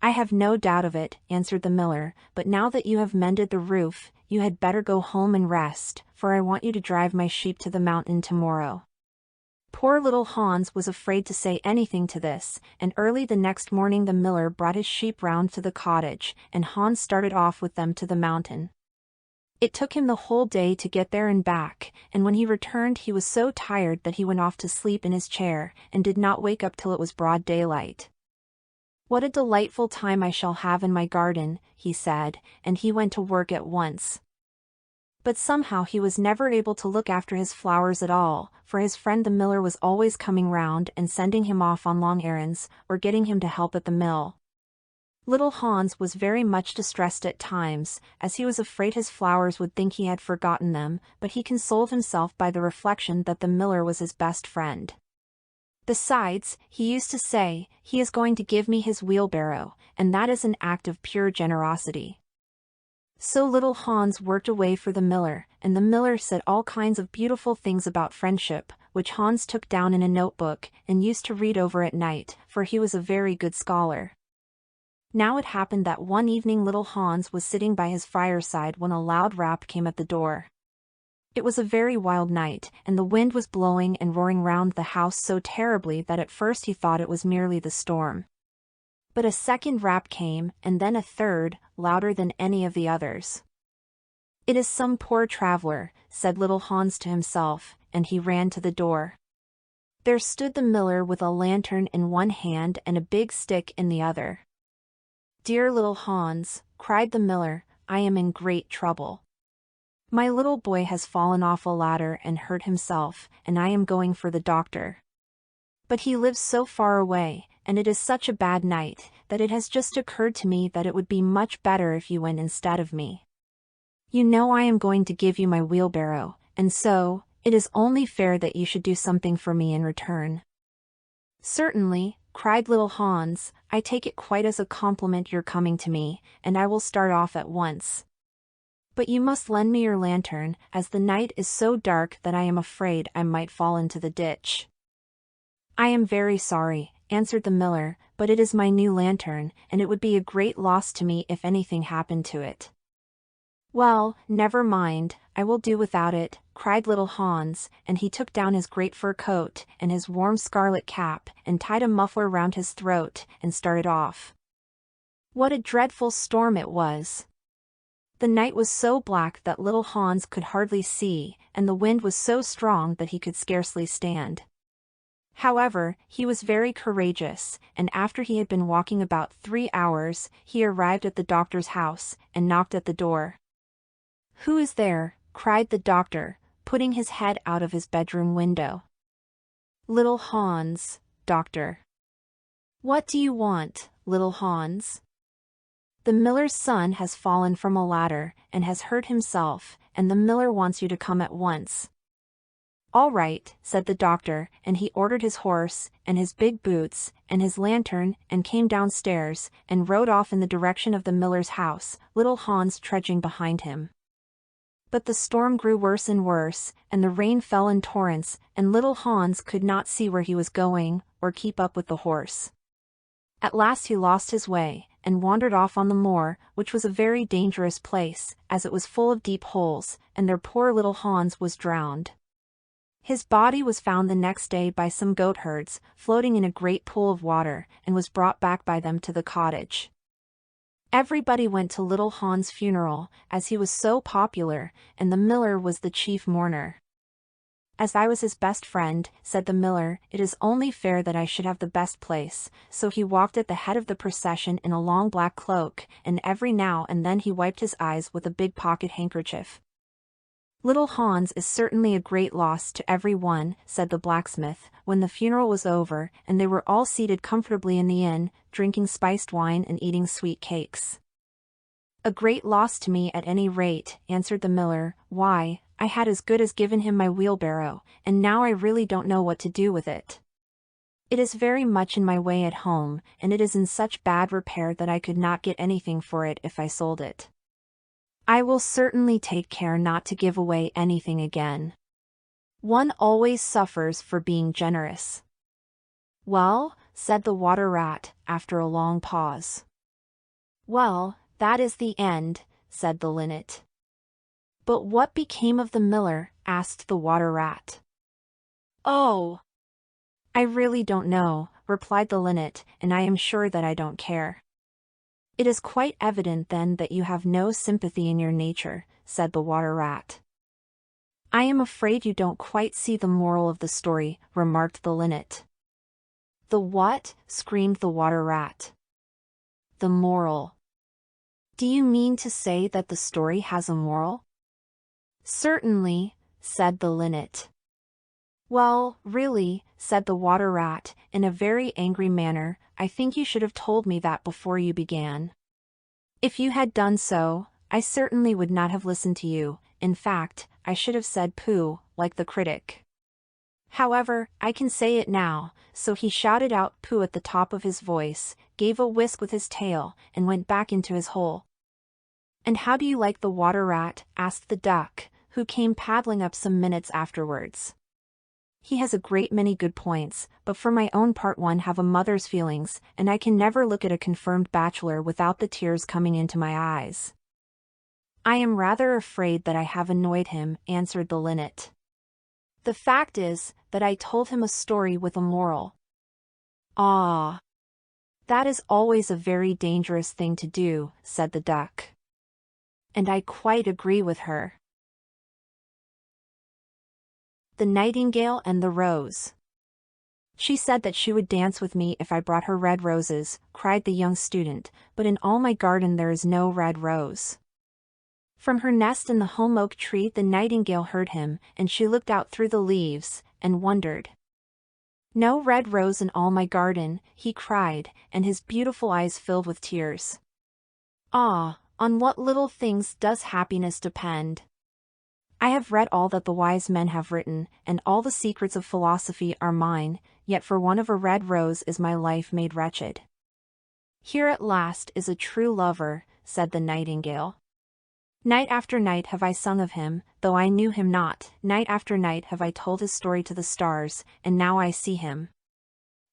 "I have no doubt of it," answered the miller, "but now that you have mended the roof, you had better go home and rest, for I want you to drive my sheep to the mountain tomorrow." Poor little Hans was afraid to say anything to this, and early the next morning the miller brought his sheep round to the cottage, and Hans started off with them to the mountain. It took him the whole day to get there and back, and when he returned he was so tired that he went off to sleep in his chair, and did not wake up till it was broad daylight. "What a delightful time I shall have in my garden," he said, and he went to work at once. But somehow he was never able to look after his flowers at all, for his friend the miller was always coming round and sending him off on long errands, or getting him to help at the mill. Little Hans was very much distressed at times, as he was afraid his flowers would think he had forgotten them, but he consoled himself by the reflection that the miller was his best friend. Besides, he used to say, "He is going to give me his wheelbarrow, and that is an act of pure generosity." So little Hans worked away for the miller, and the miller said all kinds of beautiful things about friendship, which Hans took down in a notebook and used to read over at night, for he was a very good scholar. Now it happened that one evening little Hans was sitting by his fireside when a loud rap came at the door. It was a very wild night, and the wind was blowing and roaring round the house so terribly that at first he thought it was merely the storm. But a second rap came, and then a third, louder than any of the others. "It is some poor traveler," said little Hans to himself, and he ran to the door. There stood the miller with a lantern in one hand and a big stick in the other. "Dear little Hans," cried the miller, "I am in great trouble. My little boy has fallen off a ladder and hurt himself, and I am going for the doctor. But he lives so far away, and it is such a bad night, that it has just occurred to me that it would be much better if you went instead of me. You know I am going to give you my wheelbarrow, and so, it is only fair that you should do something for me in return." "Certainly," cried little Hans, "I take it quite as a compliment your coming to me, and I will start off at once. But you must lend me your lantern, as the night is so dark that I am afraid I might fall into the ditch." "I am very sorry," answered the miller, "but it is my new lantern, and it would be a great loss to me if anything happened to it." "Well, never mind, I will do without it," cried little Hans, and he took down his great fur coat and his warm scarlet cap and tied a muffler round his throat and started off. What a dreadful storm it was! The night was so black that little Hans could hardly see, and the wind was so strong that he could scarcely stand. However, he was very courageous, and after he had been walking about 3 hours, he arrived at the doctor's house, and knocked at the door. "Who is there?" cried the doctor, putting his head out of his bedroom window. "Little Hans, doctor." "What do you want, little Hans?" "The miller's son has fallen from a ladder, and has hurt himself, and the miller wants you to come at once." "All right," said the doctor, and he ordered his horse, and his big boots, and his lantern, and came downstairs, and rode off in the direction of the miller's house, little Hans trudging behind him. But the storm grew worse and worse, and the rain fell in torrents, and little Hans could not see where he was going, or keep up with the horse. At last he lost his way, and wandered off on the moor, which was a very dangerous place, as it was full of deep holes, and their poor little Hans was drowned. His body was found the next day by some goatherds, floating in a great pool of water, and was brought back by them to the cottage. Everybody went to little Hans' funeral, as he was so popular, and the miller was the chief mourner. "As I was his best friend," said the miller, "it is only fair that I should have the best place," so he walked at the head of the procession in a long black cloak, and every now and then he wiped his eyes with a big pocket handkerchief. "Little Hans is certainly a great loss to every one," said the blacksmith, when the funeral was over, and they were all seated comfortably in the inn, drinking spiced wine and eating sweet cakes. "A great loss to me at any rate," answered the miller. "Why, I had as good as given him my wheelbarrow, and now I really don't know what to do with it. It is very much in my way at home, and it is in such bad repair that I could not get anything for it if I sold it. I will certainly take care not to give away anything again. One always suffers for being generous." "Well," said the water rat, after a long pause. "Well, that is the end," said the linnet. "But what became of the miller?" asked the water rat. "Oh, I really don't know," replied the linnet, "and I am sure that I don't care." "It is quite evident then that you have no sympathy in your nature," said the water rat. "I am afraid you don't quite see the moral of the story," remarked the linnet. "The what?" screamed the water rat. "The moral. Do you mean to say that the story has a moral?" "Certainly," said the linnet. "Well, really," said the water rat, in a very angry manner, "I think you should have told me that before you began. If you had done so, I certainly would not have listened to you. In fact, I should have said pooh, like the critic. However, I can say it now." So he shouted out pooh at the top of his voice, gave a whisk with his tail, and went back into his hole. "And how do you like the water rat?" asked the duck, who came paddling up some minutes afterwards. He has a great many good points, but for my own part one have a mother's feelings, and I can never look at a confirmed bachelor without the tears coming into my eyes. I am rather afraid that I have annoyed him, answered the linnet. The fact is, that I told him a story with a moral. Ah! That is always a very dangerous thing to do, said the duck. And I quite agree with her. The Nightingale and the Rose. She said that she would dance with me if I brought her red roses, cried the young student, but in all my garden there is no red rose. From her nest in the holm oak tree the nightingale heard him, and she looked out through the leaves, and wondered. No red rose in all my garden, he cried, and his beautiful eyes filled with tears. Ah, on what little things does happiness depend? I have read all that the wise men have written, and all the secrets of philosophy are mine, yet for want of a red rose is my life made wretched. Here at last is a true lover, said the nightingale. Night after night have I sung of him, though I knew him not, night after night have I told his story to the stars, and now I see him.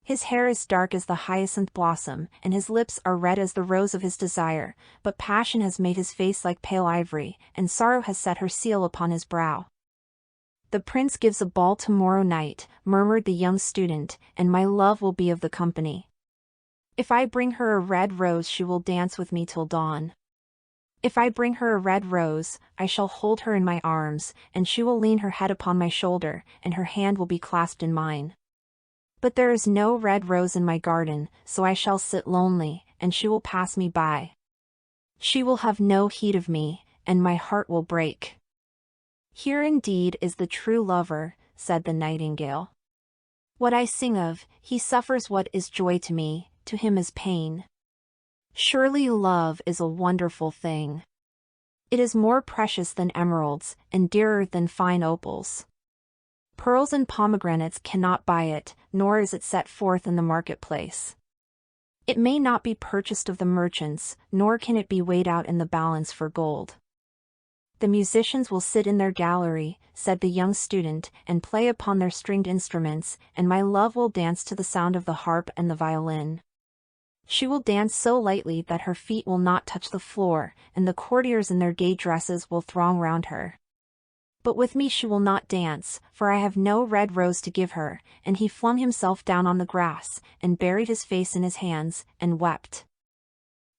His hair is dark as the hyacinth blossom, and his lips are red as the rose of his desire, but passion has made his face like pale ivory, and sorrow has set her seal upon his brow. The prince gives a ball tomorrow night, murmured the young student, and my love will be of the company. If I bring her a red rose she will dance with me till dawn. If I bring her a red rose, I shall hold her in my arms, and she will lean her head upon my shoulder, and her hand will be clasped in mine. But there is no red rose in my garden, so I shall sit lonely, and she will pass me by. She will have no heed of me, and my heart will break. Here indeed is the true lover, said the nightingale. What I sing of, he suffers what is joy to me, to him is pain. Surely love is a wonderful thing. It is more precious than emeralds, and dearer than fine opals. Pearls and pomegranates cannot buy it, nor is it set forth in the marketplace. It may not be purchased of the merchants, nor can it be weighed out in the balance for gold. The musicians will sit in their gallery, said the young student, and play upon their stringed instruments, and my love will dance to the sound of the harp and the violin. She will dance so lightly that her feet will not touch the floor, and the courtiers in their gay dresses will throng round her. But with me she will not dance, for I have no red rose to give her, and he flung himself down on the grass, and buried his face in his hands, and wept.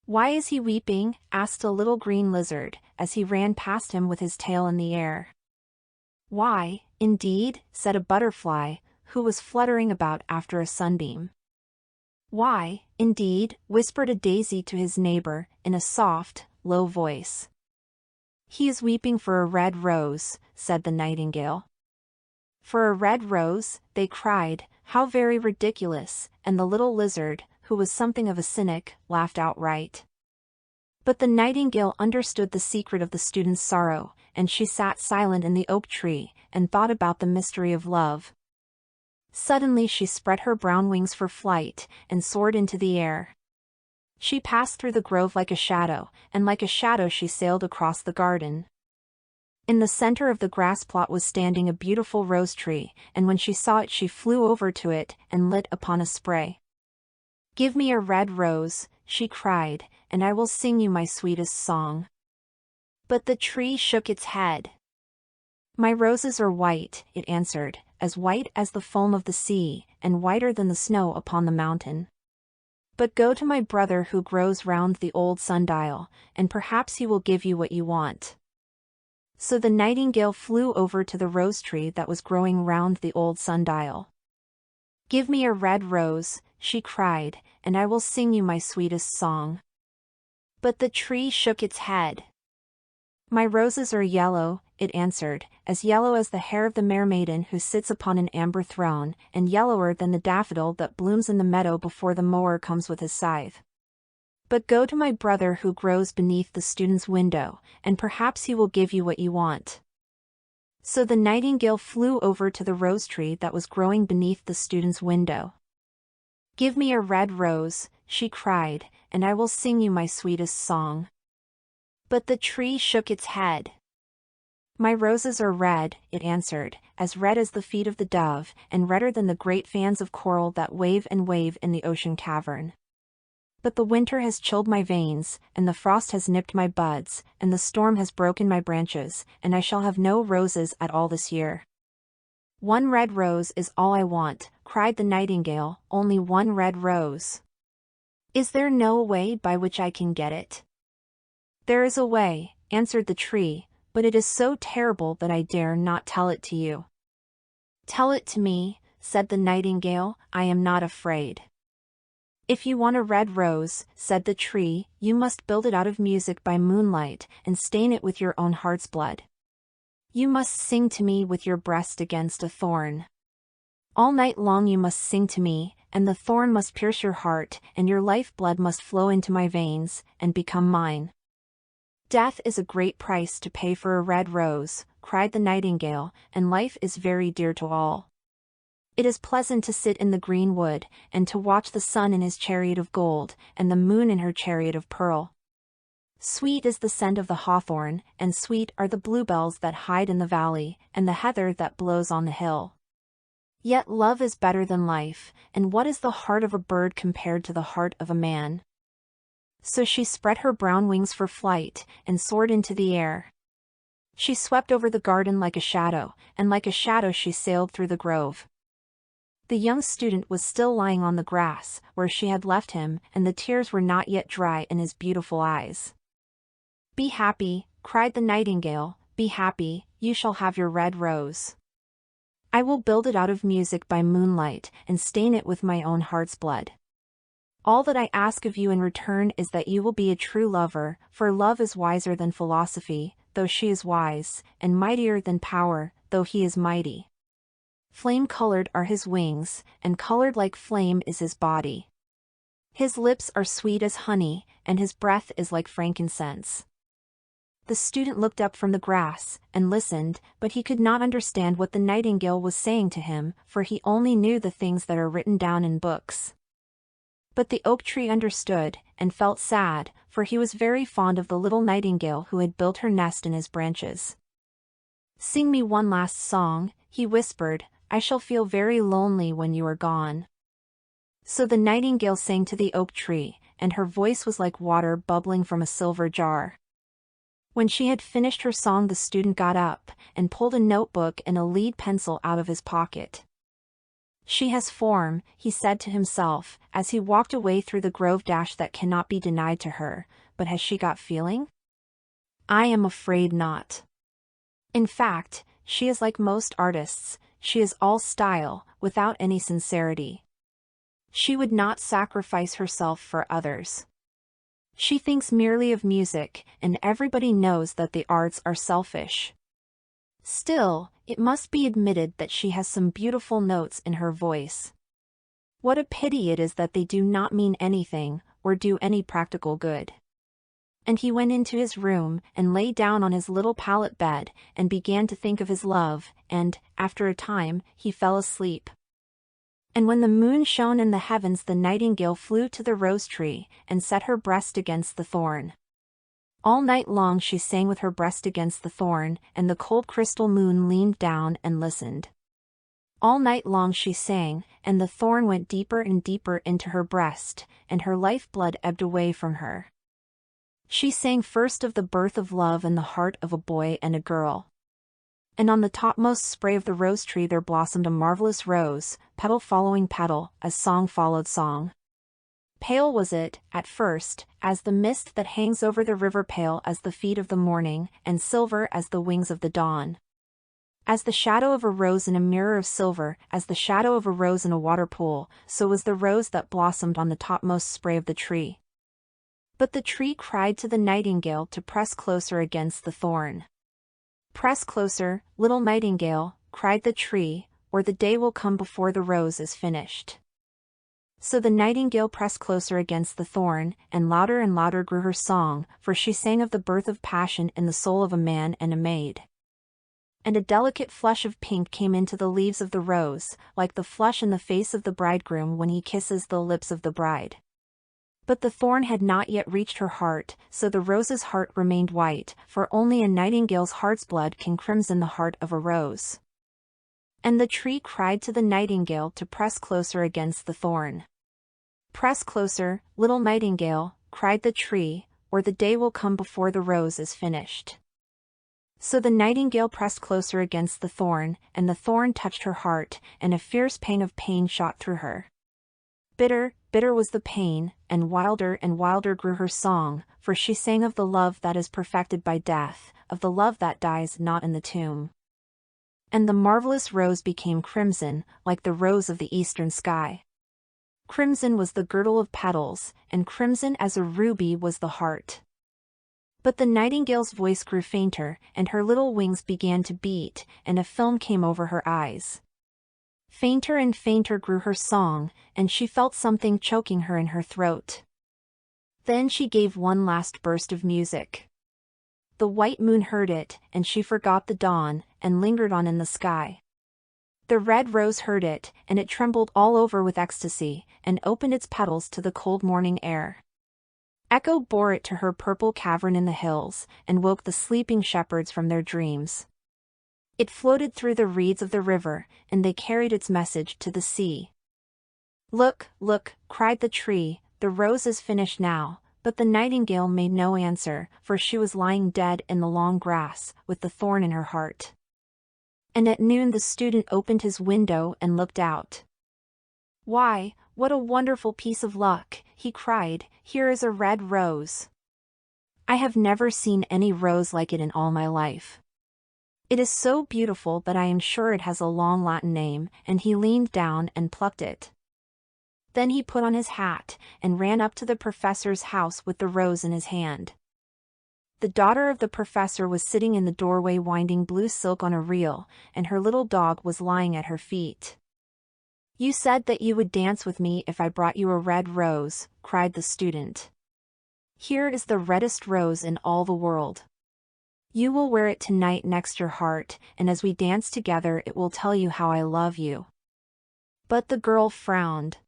Why is he weeping? Asked a little green lizard, as he ran past him with his tail in the air. Why, indeed, said a butterfly, who was fluttering about after a sunbeam. Why, indeed, whispered a daisy to his neighbor, in a soft, low voice. He is weeping for a red rose, said the nightingale. For a red rose, they cried, how very ridiculous, and the little lizard, who was something of a cynic, laughed outright. But the nightingale understood the secret of the student's sorrow, and she sat silent in the oak tree, and thought about the mystery of love. Suddenly she spread her brown wings for flight, and soared into the air. She passed through the grove like a shadow, and like a shadow she sailed across the garden. In the center of the grass plot was standing a beautiful rose tree, and when she saw it she flew over to it, and lit upon a spray. Give me a red rose, she cried, and I will sing you my sweetest song. But the tree shook its head. My roses are white, it answered, as white as the foam of the sea, and whiter than the snow upon the mountain. But go to my brother who grows round the old sundial, and perhaps he will give you what you want. So the nightingale flew over to the rose tree that was growing round the old sundial. Give me a red rose, she cried, and I will sing you my sweetest song. But the tree shook its head. My roses are yellow, it answered, as yellow as the hair of the mermaiden who sits upon an amber throne, and yellower than the daffodil that blooms in the meadow before the mower comes with his scythe. But go to my brother who grows beneath the student's window, and perhaps he will give you what you want. So the nightingale flew over to the rose tree that was growing beneath the student's window. Give me a red rose, she cried, and I will sing you my sweetest song. But the tree shook its head. My roses are red, it answered, as red as the feet of the dove, and redder than the great fans of coral that wave and wave in the ocean cavern. But the winter has chilled my veins, and the frost has nipped my buds, and the storm has broken my branches, and I shall have no roses at all this year. One red rose is all I want, cried the nightingale, only one red rose. Is there no way by which I can get it? There is a way, answered the tree, but it is so terrible that I dare not tell it to you. Tell it to me, said the nightingale, I am not afraid. If you want a red rose, said the tree, you must build it out of music by moonlight, and stain it with your own heart's blood. You must sing to me with your breast against a thorn. All night long you must sing to me, and the thorn must pierce your heart, and your life-blood must flow into my veins, and become mine. Death is a great price to pay for a red rose, cried the nightingale, and life is very dear to all. It is pleasant to sit in the green wood, and to watch the sun in his chariot of gold, and the moon in her chariot of pearl. Sweet is the scent of the hawthorn, and sweet are the bluebells that hide in the valley, and the heather that blows on the hill. Yet love is better than life, and what is the heart of a bird compared to the heart of a man? So she spread her brown wings for flight, and soared into the air. She swept over the garden like a shadow, and like a shadow she sailed through the grove. The young student was still lying on the grass, where she had left him, and the tears were not yet dry in his beautiful eyes. Be happy, cried the nightingale, be happy, you shall have your red rose. I will build it out of music by moonlight, and stain it with my own heart's blood. All that I ask of you in return is that you will be a true lover, for love is wiser than philosophy, though she is wise, and mightier than power, though he is mighty. Flame-colored are his wings, and colored like flame is his body. His lips are sweet as honey, and his breath is like frankincense. The student looked up from the grass, and listened, but he could not understand what the nightingale was saying to him, for he only knew the things that are written down in books. But the oak tree understood, and felt sad, for he was very fond of the little nightingale who had built her nest in his branches. Sing me one last song, he whispered, I shall feel very lonely when you are gone. So the nightingale sang to the oak tree, and her voice was like water bubbling from a silver jar. When she had finished her song, the student got up, and pulled a notebook and a lead pencil out of his pocket. She has form, he said to himself, as he walked away through the grove. That cannot be denied to her, but has she got feeling? I am afraid not. In fact, she is like most artists, she is all style, without any sincerity. She would not sacrifice herself for others. She thinks merely of music, and everybody knows that the arts are selfish. Still, it must be admitted that she has some beautiful notes in her voice. What a pity it is that they do not mean anything, or do any practical good. And he went into his room, and lay down on his little pallet bed, and began to think of his love, and, after a time, he fell asleep. And when the moon shone in the heavens, the nightingale flew to the rose tree, and set her breast against the thorn. All night long she sang with her breast against the thorn, and the cold crystal moon leaned down and listened. All night long she sang, and the thorn went deeper and deeper into her breast, and her life-blood ebbed away from her. She sang first of the birth of love in the heart of a boy and a girl. And on the topmost spray of the rose tree there blossomed a marvelous rose, petal following petal, as song followed song. Pale was it, at first, as the mist that hangs over the river, pale as the feet of the morning, and silver as the wings of the dawn. As the shadow of a rose in a mirror of silver, as the shadow of a rose in a water pool, so was the rose that blossomed on the topmost spray of the tree. But the tree cried to the nightingale to press closer against the thorn. Press closer, little nightingale, cried the tree, or the day will come before the rose is finished. So the nightingale pressed closer against the thorn, and louder grew her song, for she sang of the birth of passion in the soul of a man and a maid. And a delicate flush of pink came into the leaves of the rose, like the flush in the face of the bridegroom when he kisses the lips of the bride. But the thorn had not yet reached her heart, so the rose's heart remained white, for only a nightingale's heart's blood can crimson the heart of a rose. And the tree cried to the nightingale to press closer against the thorn. "Press closer, little nightingale," cried the tree, "or the day will come before the rose is finished." So the nightingale pressed closer against the thorn, and the thorn touched her heart, and a fierce pang of pain shot through her. Bitter, bitter was the pain, and wilder grew her song, for she sang of the love that is perfected by death, of the love that dies not in the tomb. And the marvelous rose became crimson, like the rose of the eastern sky. Crimson was the girdle of petals, and crimson as a ruby was the heart. But the nightingale's voice grew fainter, and her little wings began to beat, and a film came over her eyes. Fainter and fainter grew her song, and she felt something choking her in her throat. Then she gave one last burst of music. The white moon heard it, and she forgot the dawn, and lingered on in the sky. The red rose heard it, and it trembled all over with ecstasy, and opened its petals to the cold morning air. Echo bore it to her purple cavern in the hills, and woke the sleeping shepherds from their dreams. It floated through the reeds of the river, and they carried its message to the sea. "Look, look," cried the tree, "the rose is finished now," but the nightingale made no answer, for she was lying dead in the long grass, with the thorn in her heart. And at noon the student opened his window and looked out. "Why, what a wonderful piece of luck," he cried, "here is a red rose. I have never seen any rose like it in all my life. It is so beautiful that I am sure it has a long Latin name," and he leaned down and plucked it. Then he put on his hat, and ran up to the professor's house with the rose in his hand. The daughter of the professor was sitting in the doorway winding blue silk on a reel, and her little dog was lying at her feet. "You said that you would dance with me if I brought you a red rose," cried the student. "Here is the reddest rose in all the world. You will wear it tonight next your heart, and as we dance together it will tell you how I love you." But the girl frowned.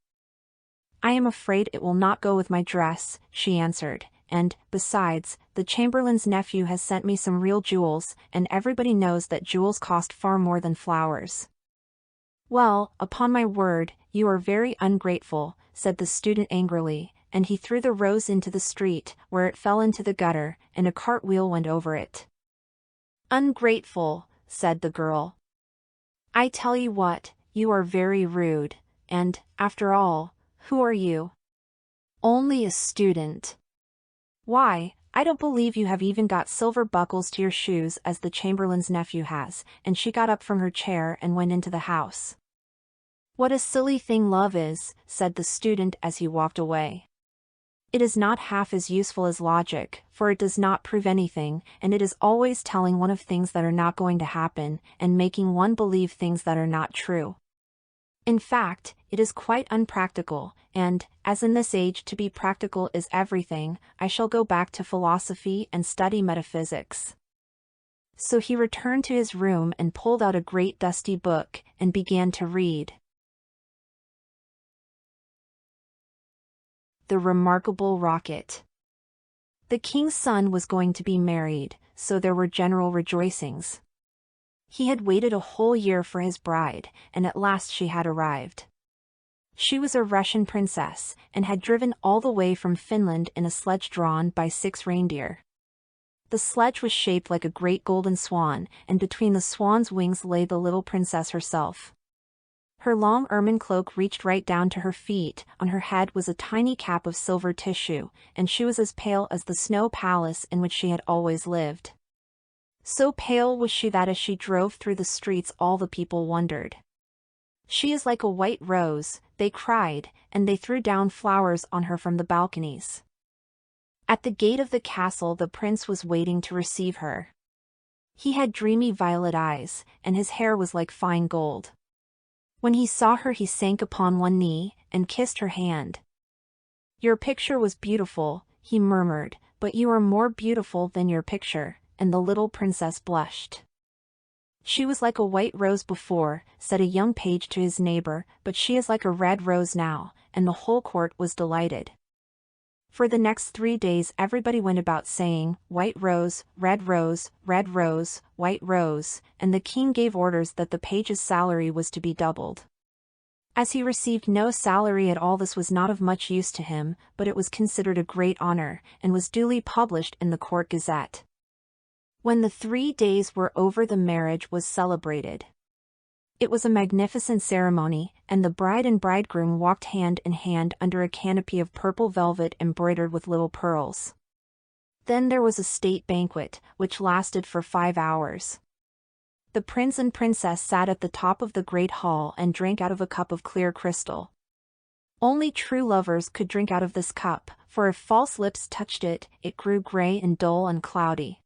"I am afraid it will not go with my dress," she answered, "and, besides, the chamberlain's nephew has sent me some real jewels, and everybody knows that jewels cost far more than flowers." "Well, upon my word, you are very ungrateful," said the student angrily, and he threw the rose into the street, where it fell into the gutter, and a cartwheel went over it. "Ungrateful," said the girl. "I tell you what, you are very rude, and, after all, who are you? Only a student. Why, I don't believe you have even got silver buckles to your shoes as the chamberlain's nephew has," and she got up from her chair and went into the house. "What a silly thing love is," said the student as he walked away. "It is not half as useful as logic, for it does not prove anything, and it is always telling one of things that are not going to happen, and making one believe things that are not true. In fact, it is quite unpractical, and, as in this age to be practical is everything, I shall go back to philosophy and study metaphysics." So he returned to his room and pulled out a great dusty book, and began to read. The Remarkable Rocket. The king's son was going to be married, so there were general rejoicings. He had waited a whole year for his bride, and at last she had arrived. She was a Russian princess, and had driven all the way from Finland in a sledge drawn by 6 reindeer. The sledge was shaped like a great golden swan, and between the swan's wings lay the little princess herself. Her long ermine cloak reached right down to her feet, on her head was a tiny cap of silver tissue, and she was as pale as the snow palace in which she had always lived. So pale was she that as she drove through the streets all the people wondered. "She is like a white rose," they cried, and they threw down flowers on her from the balconies. At the gate of the castle the prince was waiting to receive her. He had dreamy violet eyes, and his hair was like fine gold. When he saw her he sank upon one knee, and kissed her hand. "Your picture was beautiful," he murmured, "but you are more beautiful than your picture," and the little princess blushed. "She was like a white rose before," said a young page to his neighbor, "but she is like a red rose now," and the whole court was delighted. For the next 3 days everybody went about saying, "White rose, red rose, red rose, white rose," and the king gave orders that the page's salary was to be doubled. As he received no salary at all, this was not of much use to him, but it was considered a great honor, and was duly published in the court gazette. When the 3 days were over, the marriage was celebrated. It was a magnificent ceremony, and the bride and bridegroom walked hand in hand under a canopy of purple velvet embroidered with little pearls. Then there was a state banquet, which lasted for 5 hours. The prince and princess sat at the top of the great hall and drank out of a cup of clear crystal. Only true lovers could drink out of this cup, for if false lips touched it, it grew gray and dull and cloudy.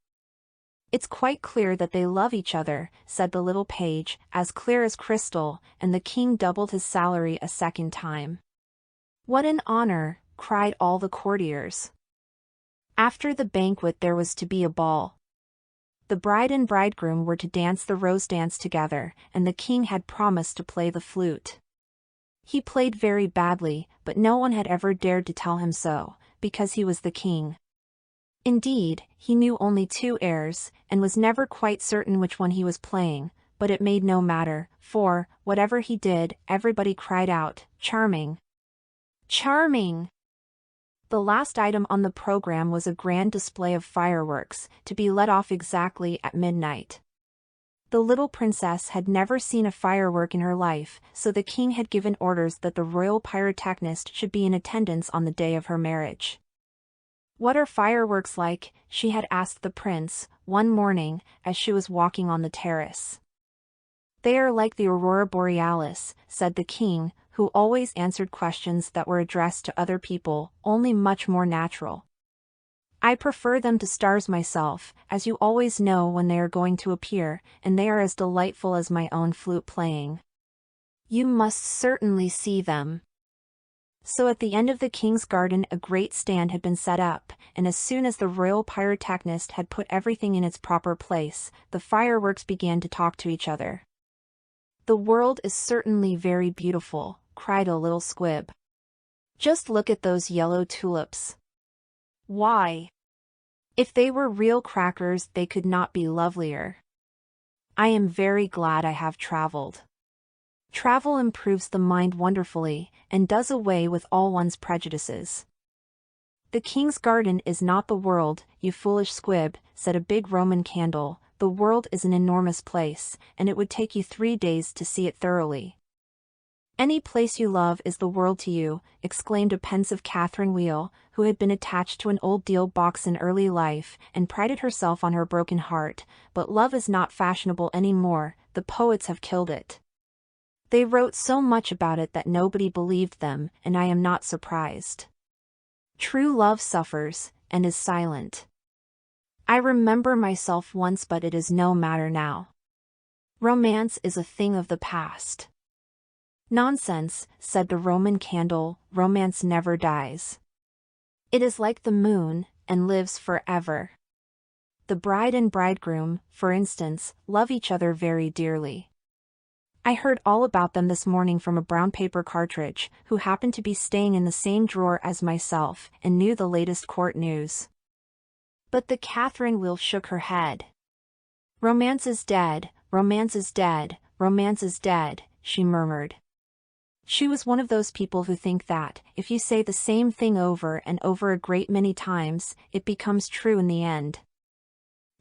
"It's quite clear that they love each other," said the little page, "as clear as crystal," and the king doubled his salary a second time. "What an honor!" cried all the courtiers. After the banquet there was to be a ball. The bride and bridegroom were to dance the rose dance together, and the king had promised to play the flute. He played very badly, but no one had ever dared to tell him so, because he was the king. Indeed, he knew only 2 airs, and was never quite certain which one he was playing, but it made no matter, for, whatever he did, everybody cried out, "Charming! Charming!" The last item on the program was a grand display of fireworks, to be let off exactly at midnight. The little princess had never seen a firework in her life, so the king had given orders that the royal pyrotechnist should be in attendance on the day of her marriage. "What are fireworks like?" she had asked the prince, one morning, as she was walking on the terrace. "They are like the aurora borealis," said the king, who always answered questions that were addressed to other people, only much more natural. "I prefer them to stars myself, as you always know when they are going to appear, and they are as delightful as my own flute playing. You must certainly see them." So at the end of the king's garden a great stand had been set up, and as soon as the royal pyrotechnist had put everything in its proper place, the fireworks began to talk to each other. "The world is certainly very beautiful," cried a little squib. "Just look at those yellow tulips. Why, if they were real crackers they could not be lovelier. I am very glad I have traveled. Travel improves the mind wonderfully, and does away with all one's prejudices." "The king's garden is not the world, you foolish squib," said a big Roman candle. "The world is an enormous place, and it would take you 3 days to see it thoroughly." "Any place you love is the world to you," exclaimed a pensive Catherine Wheel, who had been attached to an old deal box in early life, and prided herself on her broken heart. "But love is not fashionable any more, the poets have killed it. They wrote so much about it that nobody believed them, and I am not surprised. True love suffers, and is silent. I remember myself once, but it is no matter now. Romance is a thing of the past." "Nonsense," said the Roman candle, "romance never dies. It is like the moon, and lives forever. The bride and bridegroom, for instance, love each other very dearly. I heard all about them this morning from a brown paper cartridge, who happened to be staying in the same drawer as myself, and knew the latest court news." But the Catherine Wheel shook her head. "Romance is dead, romance is dead, romance is dead," she murmured. She was one of those people who think that, if you say the same thing over and over a great many times, it becomes true in the end.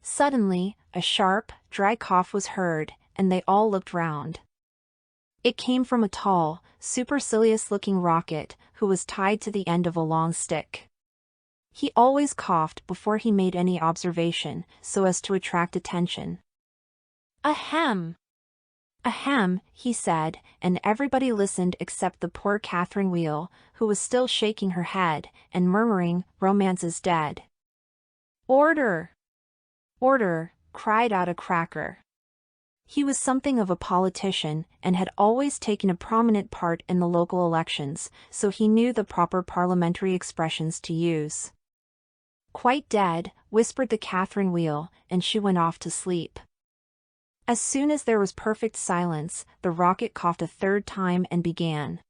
Suddenly, a sharp, dry cough was heard, and they all looked round. It came from a tall, supercilious-looking rocket, who was tied to the end of a long stick. He always coughed before he made any observation, so as to attract attention. "Ahem! Ahem," he said, and everybody listened except the poor Catherine Wheel, who was still shaking her head, and murmuring, "Romance is dead." "Order! Order!" cried out a cracker. He was something of a politician, and had always taken a prominent part in the local elections, so he knew the proper parliamentary expressions to use. "Quite dead," whispered the Catherine Wheel, and she went off to sleep. As soon as there was perfect silence, the rocket coughed a 3rd time and began.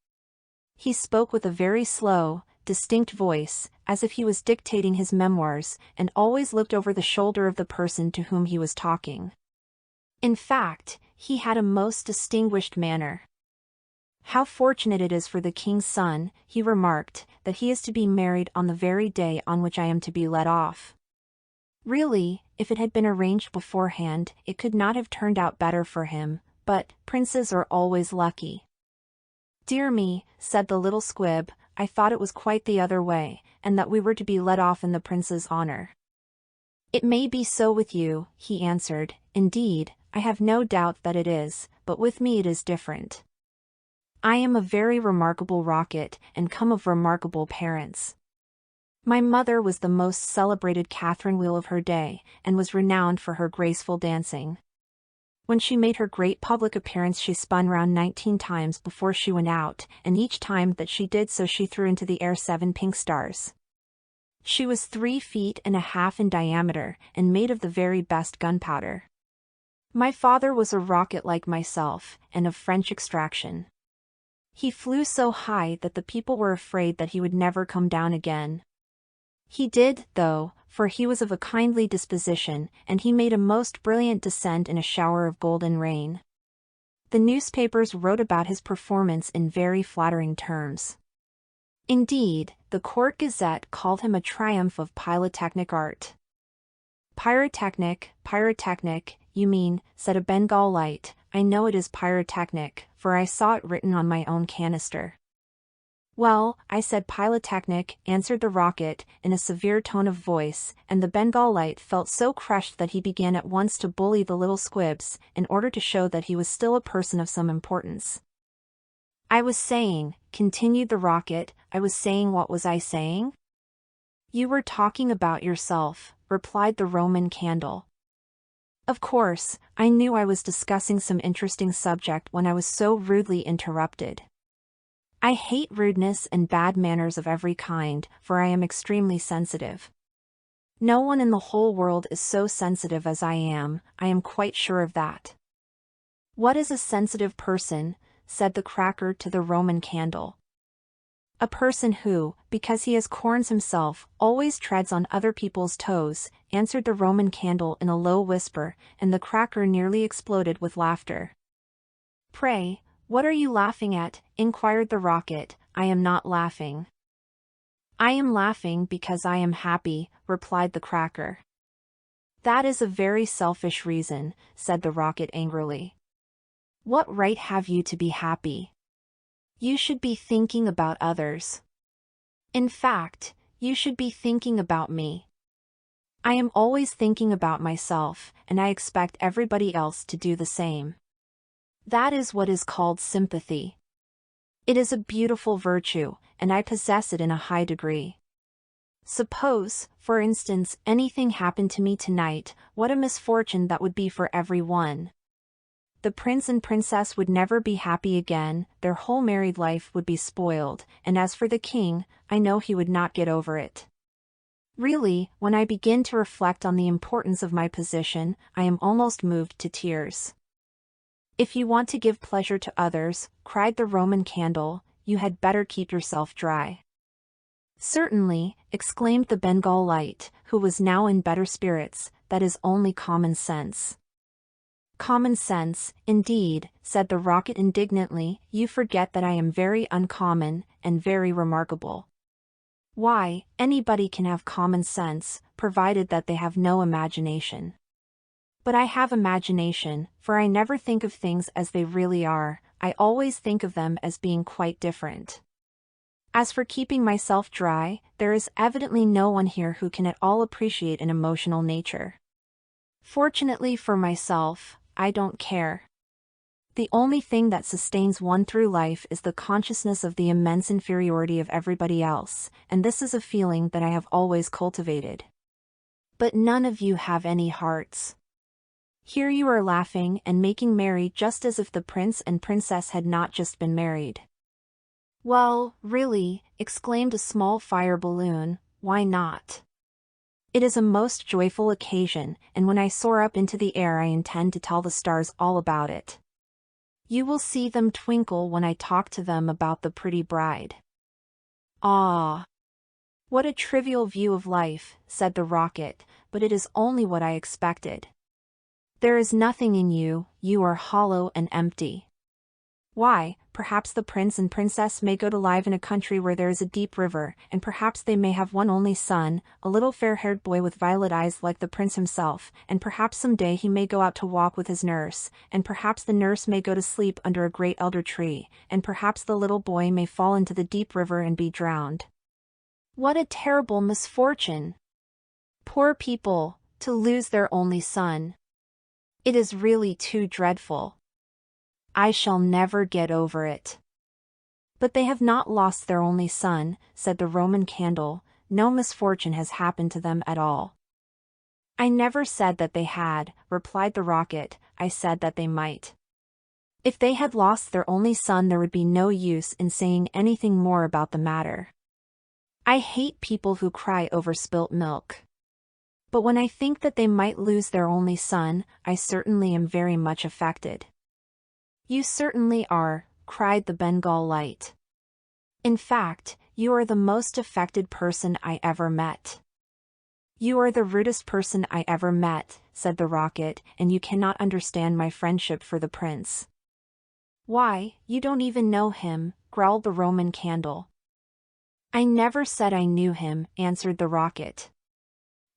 He spoke with a very slow, distinct voice, as if he was dictating his memoirs, and always looked over the shoulder of the person to whom he was talking. In fact, he had a most distinguished manner. "How fortunate it is for the king's son," he remarked, "that he is to be married on the very day on which I am to be let off. Really, if it had been arranged beforehand, it could not have turned out better for him, but princes are always lucky." "Dear me," said the little squib, "I thought it was quite the other way, and that we were to be let off in the prince's honor." "It may be so with you," he answered, "indeed, I have no doubt that it is, but with me it is different. I am a very remarkable rocket, and come of remarkable parents. My mother was the most celebrated Catherine Wheel of her day, and was renowned for her graceful dancing. When she made her great public appearance she spun round 19 times before she went out, and each time that she did so she threw into the air 7 pink stars. She was 3.5 feet in diameter, and made of the very best gunpowder. My father was a rocket like myself, and of French extraction. He flew so high that the people were afraid that he would never come down again. He did, though, for he was of a kindly disposition, and he made a most brilliant descent in a shower of golden rain. The newspapers wrote about his performance in very flattering terms. Indeed, the Court Gazette called him a triumph of pyrotechnic art. Pyrotechnic, you mean," said a Bengal light. "I know it is pyrotechnic, for I saw it written on my own canister." "Well, I said pyrotechnic," answered the rocket, in a severe tone of voice, and the Bengal light felt so crushed that he began at once to bully the little squibs, in order to show that he was still a person of some importance. "I was saying," continued the rocket, "what was I saying?" "You were talking about yourself," replied the Roman candle. "Of course, I knew I was discussing some interesting subject when I was so rudely interrupted. I hate rudeness and bad manners of every kind, for I am extremely sensitive. No one in the whole world is so sensitive as I am quite sure of that." "What is a sensitive person?" said the cracker to the Roman candle. "A person who, because he has corns himself, always treads on other people's toes," answered the Roman candle in a low whisper, and the cracker nearly exploded with laughter. "Pray, what are you laughing at?" inquired the rocket. "I am not laughing." "I am laughing because I am happy," replied the cracker. "That is a very selfish reason," said the rocket angrily. "What right have you to be happy? You should be thinking about others. In fact, you should be thinking about me. I am always thinking about myself, and I expect everybody else to do the same. That is what is called sympathy. It is a beautiful virtue, and I possess it in a high degree. Suppose, for instance, anything happened to me tonight, what a misfortune that would be for every one. The prince and princess would never be happy again, their whole married life would be spoiled, and as for the king, I know he would not get over it. Really, when I begin to reflect on the importance of my position, I am almost moved to tears." "If you want to give pleasure to others," cried the Roman candle, "you had better keep yourself dry." "Certainly," exclaimed the Bengal light, who was now in better spirits, "that is only common sense." "Common sense, indeed," said the rocket indignantly, "you forget that I am very uncommon, and very remarkable. Why, anybody can have common sense, provided that they have no imagination. But I have imagination, for I never think of things as they really are, I always think of them as being quite different. As for keeping myself dry, there is evidently no one here who can at all appreciate an emotional nature. Fortunately for myself, I don't care. The only thing that sustains one through life is the consciousness of the immense inferiority of everybody else, and this is a feeling that I have always cultivated. But none of you have any hearts. Here you are laughing and making merry just as if the prince and princess had not just been married." "Well, really," exclaimed a small fire balloon, "why not? It is a most joyful occasion, and when I soar up into the air I intend to tell the stars all about it. You will see them twinkle when I talk to them about the pretty bride." "Ah! "What a trivial view of life," said the rocket, "but it is only what I expected. There is nothing in you, you are hollow and empty. Why, perhaps the prince and princess may go to live in a country where there is a deep river, and perhaps they may have one only son, a little fair-haired boy with violet eyes like the prince himself, and perhaps some day he may go out to walk with his nurse, and perhaps the nurse may go to sleep under a great elder tree, and perhaps the little boy may fall into the deep river and be drowned. What a terrible misfortune! Poor people, to lose their only son. It is really too dreadful. I shall never get over it." "But they have not lost their only son," said the Roman candle. "No misfortune has happened to them at all." "I never said that they had," replied the rocket, "I said that they might. If they had lost their only son, there would be no use in saying anything more about the matter. I hate people who cry over spilt milk. But when I think that they might lose their only son, I certainly am very much affected." "You certainly are," cried the Bengal light. "In fact, you are the most affected person I ever met." "You are the rudest person I ever met," said the rocket, "and you cannot understand my friendship for the prince." "Why, you don't even know him," growled the Roman candle. "I never said I knew him," answered the rocket.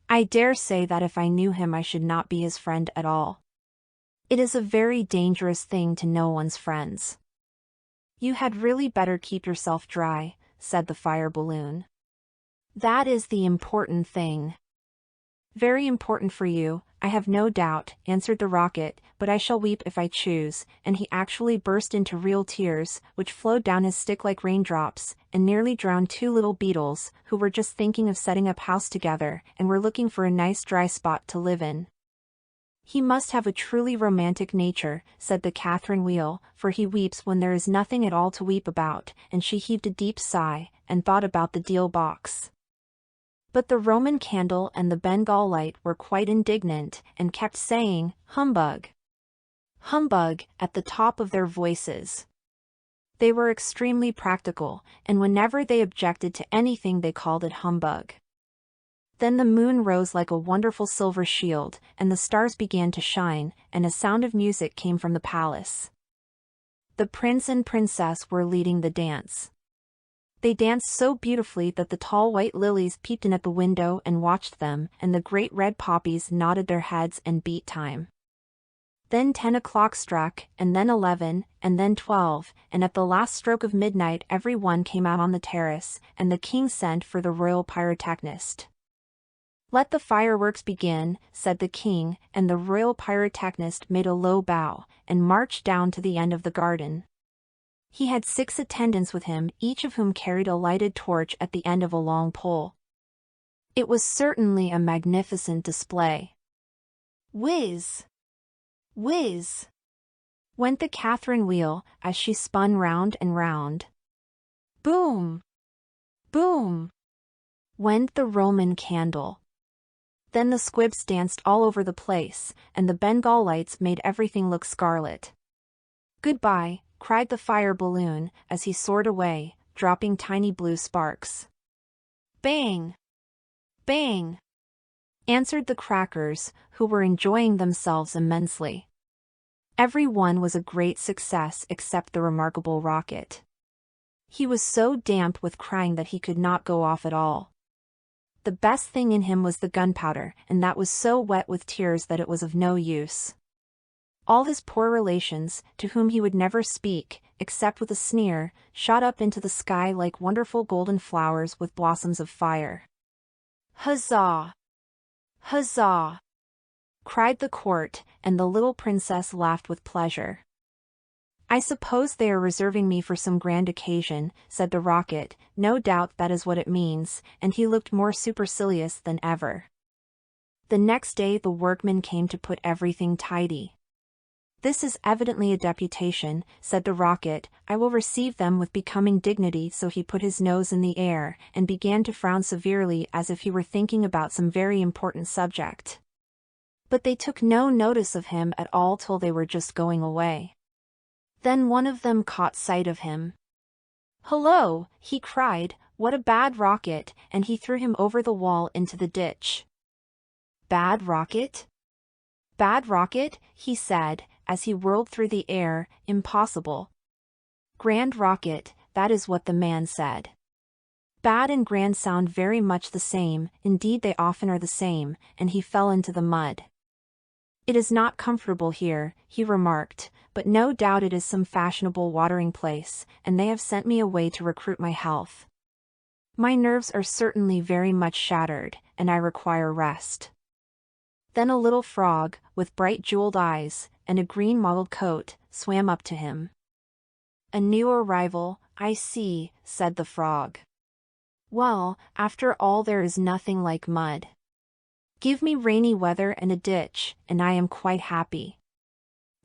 "I dare say that if I knew him I should not be his friend at all. It is a very dangerous thing to know one's friends." "You had really better keep yourself dry," said the fire balloon. "That is the important thing." "Very important for you, I have no doubt," answered the rocket, "but I shall weep if I choose," and he actually burst into real tears, which flowed down his stick like raindrops, and nearly drowned two little beetles, who were just thinking of setting up house together, and were looking for a nice dry spot to live in. "He must have a truly romantic nature," said the Catherine Wheel, "for he weeps when there is nothing at all to weep about," and she heaved a deep sigh, and thought about the deal box. But the Roman candle and the Bengal light were quite indignant, and kept saying, "Humbug! Humbug," at the top of their voices. They were extremely practical, and whenever they objected to anything they called it humbug. Then the moon rose like a wonderful silver shield, and the stars began to shine, and a sound of music came from the palace. The prince and princess were leading the dance. They danced so beautifully that the tall white lilies peeped in at the window and watched them, and the great red poppies nodded their heads and beat time. Then 10 o'clock struck, and then 11, and then 12, and at the last stroke of midnight every one came out on the terrace, and the king sent for the royal pyrotechnist. "Let the fireworks begin," said the king, and the royal pyrotechnist made a low bow, and marched down to the end of the garden. He had 6 attendants with him, each of whom carried a lighted torch at the end of a long pole. It was certainly a magnificent display. Whiz! Whiz! Went the Catherine Wheel, as she spun round and round. Boom! Boom! Went the Roman candle. Then the squibs danced all over the place, and the Bengal lights made everything look scarlet. "Goodbye," cried the fire balloon, as he soared away, dropping tiny blue sparks. "Bang! Bang!" answered the crackers, who were enjoying themselves immensely. Every one was a great success except the remarkable rocket. He was so damp with crying that he could not go off at all. The best thing in him was the gunpowder, and that was so wet with tears that it was of no use. All his poor relations, to whom he would never speak, except with a sneer, shot up into the sky like wonderful golden flowers with blossoms of fire. "Huzzah! Huzzah!" cried the court, and the little princess laughed with pleasure. "I suppose they are reserving me for some grand occasion," said the rocket. "No doubt that is what it means," and he looked more supercilious than ever. The next day the workmen came to put everything tidy. "This is evidently a deputation," said the rocket. "I will receive them with becoming dignity." So he put his nose in the air, and began to frown severely as if he were thinking about some very important subject. But they took no notice of him at all till they were just going away. Then one of them caught sight of him. "Hello!" he cried, "What a bad rocket," and he threw him over the wall into the ditch. "Bad rocket? Bad rocket," he said, as he whirled through the air, "impossible." "Grand rocket," that is what the man said. Bad and grand sound very much the same, indeed they often are the same, and he fell into the mud. "It is not comfortable here," he remarked, "but no doubt it is some fashionable watering place, and they have sent me away to recruit my health. My nerves are certainly very much shattered, and I require rest." Then a little frog, with bright jeweled eyes, and a green mottled coat, swam up to him. "A new arrival, I see," said the frog. "Well, after all there is nothing like mud. Give me rainy weather and a ditch, and I am quite happy.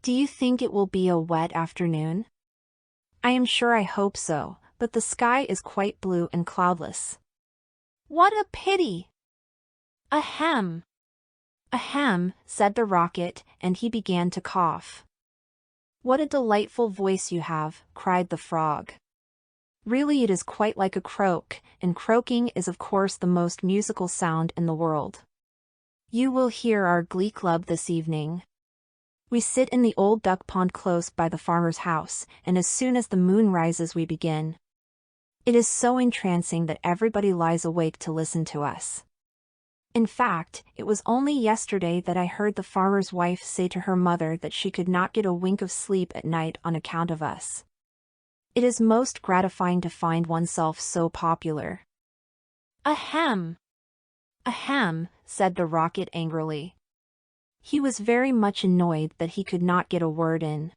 Do you think it will be a wet afternoon?" "I am sure I hope so, but the sky is quite blue and cloudless." "What a pity!" "Ahem! Ahem," said the rocket, and he began to cough. "What a delightful voice you have," cried the frog. "Really it is quite like a croak, and croaking is of course the most musical sound in the world. You will hear our glee club this evening. We sit in the old duck pond close by the farmer's house, and as soon as the moon rises we begin. It is so entrancing that everybody lies awake to listen to us. In fact, it was only yesterday that I heard the farmer's wife say to her mother that she could not get a wink of sleep at night on account of us. It is most gratifying to find oneself so popular." "Ahem! Ahem," said the rocket angrily. He was very much annoyed that he could not get a word in.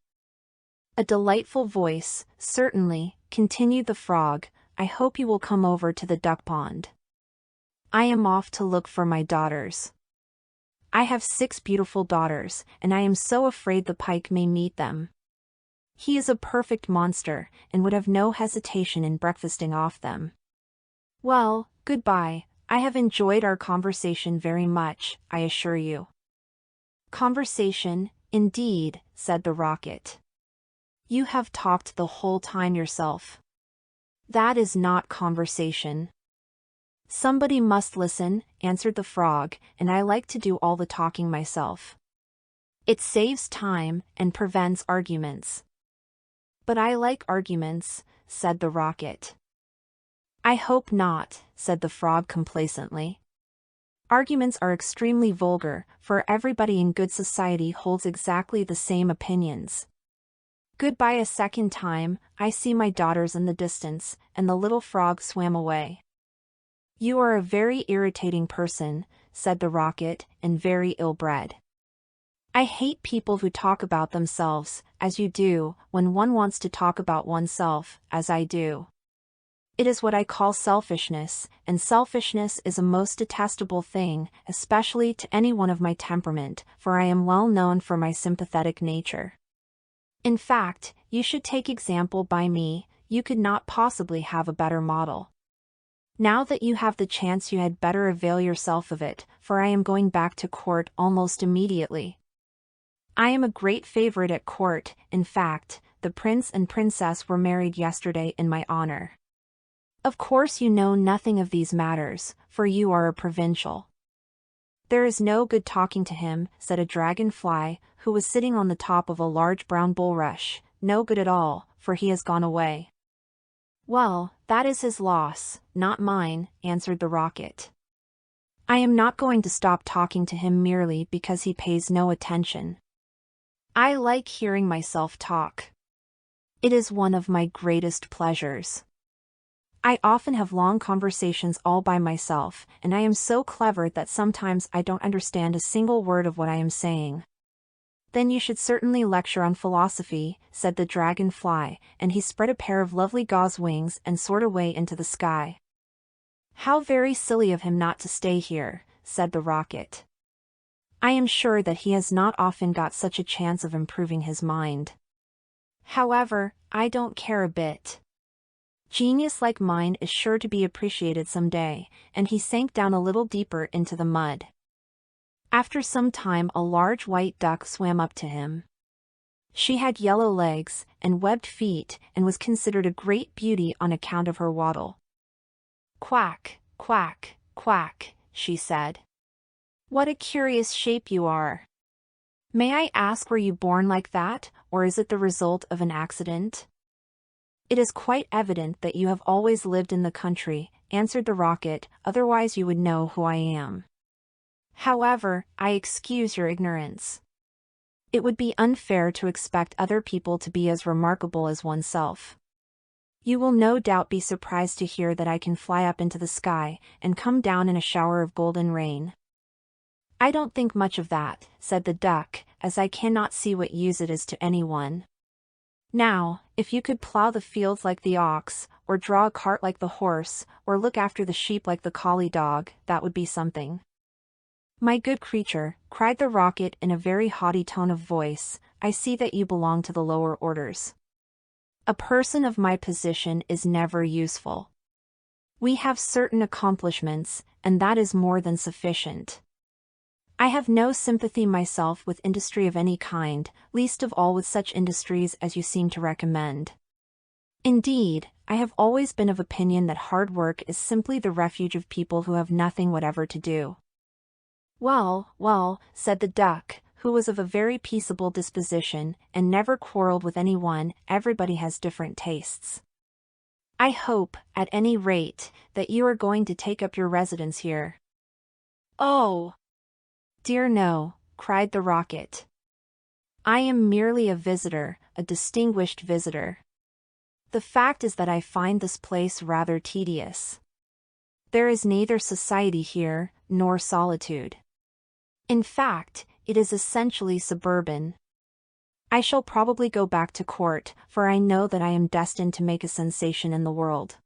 "A delightful voice, certainly," continued the frog. "I hope you will come over to the duck pond. I am off to look for my daughters. I have 6 beautiful daughters, and I am so afraid the pike may meet them. He is a perfect monster, and would have no hesitation in breakfasting off them. Well, goodbye. I have enjoyed our conversation very much, I assure you." "Conversation, indeed," said the rocket. "You have talked the whole time yourself. That is not conversation." "Somebody must listen," answered the frog, "and I like to do all the talking myself. It saves time, and prevents arguments." "But I like arguments," said the rocket. "I hope not," said the frog complacently. "Arguments are extremely vulgar, for everybody in good society holds exactly the same opinions. Goodbye a second time, I see my daughters in the distance," and the little frog swam away. "You are a very irritating person," said the rocket, "and very ill-bred. I hate people who talk about themselves, as you do, when one wants to talk about oneself, as I do. It is what I call selfishness, and selfishness is a most detestable thing, especially to anyone of my temperament, for I am well known for my sympathetic nature. In fact, you should take example by me, you could not possibly have a better model. Now that you have the chance you had better avail yourself of it, for I am going back to court almost immediately. I am a great favorite at court, in fact, the prince and princess were married yesterday in my honor. Of course you know nothing of these matters, for you are a provincial." "There is no good talking to him," said a dragonfly, who was sitting on the top of a large brown bulrush, "no good at all, for he has gone away." "Well, that is his loss, not mine," answered the rocket. "I am not going to stop talking to him merely because he pays no attention. I like hearing myself talk. It is one of my greatest pleasures. I often have long conversations all by myself, and I am so clever that sometimes I don't understand a single word of what I am saying." "Then you should certainly lecture on philosophy," said the dragonfly, and he spread a pair of lovely gauze wings and soared away into the sky. "How very silly of him not to stay here," said the rocket. "I am sure that he has not often got such a chance of improving his mind. However, I don't care a bit. Genius like mine is sure to be appreciated some day," and he sank down a little deeper into the mud. After some time a large white duck swam up to him. She had yellow legs and webbed feet and was considered a great beauty on account of her waddle. Quack, quack, quack, she said. What a curious shape you are. May I ask, were you born like that, or is it the result of an accident? It is quite evident that you have always lived in the country, answered the rocket, otherwise you would know who I am. However, I excuse your ignorance. It would be unfair to expect other people to be as remarkable as oneself. You will no doubt be surprised to hear that I can fly up into the sky, and come down in a shower of golden rain. I don't think much of that, said the duck, as I cannot see what use it is to anyone. Now, if you could plow the fields like the ox, or draw a cart like the horse, or look after the sheep like the collie dog, that would be something. My good creature, cried the rocket in a very haughty tone of voice, I see that you belong to the lower orders. A person of my position is never useful. We have certain accomplishments, and that is more than sufficient. I have no sympathy myself with industry of any kind, least of all with such industries as you seem to recommend. Indeed, I have always been of opinion that hard work is simply the refuge of people who have nothing whatever to do. Well, well, said the duck, who was of a very peaceable disposition, and never quarreled with anyone, everybody has different tastes. I hope, at any rate, that you are going to take up your residence here. Oh! Dear no, cried the rocket. I am merely a visitor, a distinguished visitor. The fact is that I find this place rather tedious. There is neither society here, nor solitude. In fact, it is essentially suburban. I shall probably go back to court, for I know that I am destined to make a sensation in the world.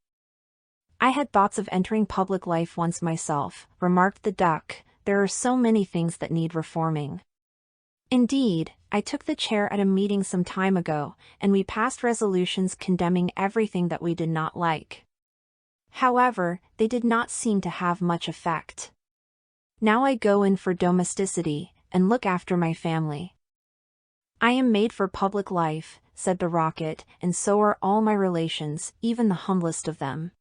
I had thoughts of entering public life once myself, remarked the duck. There are so many things that need reforming. Indeed, I took the chair at a meeting some time ago, and we passed resolutions condemning everything that we did not like. However, they did not seem to have much effect. Now I go in for domesticity, and look after my family. I am made for public life, said the rocket, and so are all my relations, even the humblest of them.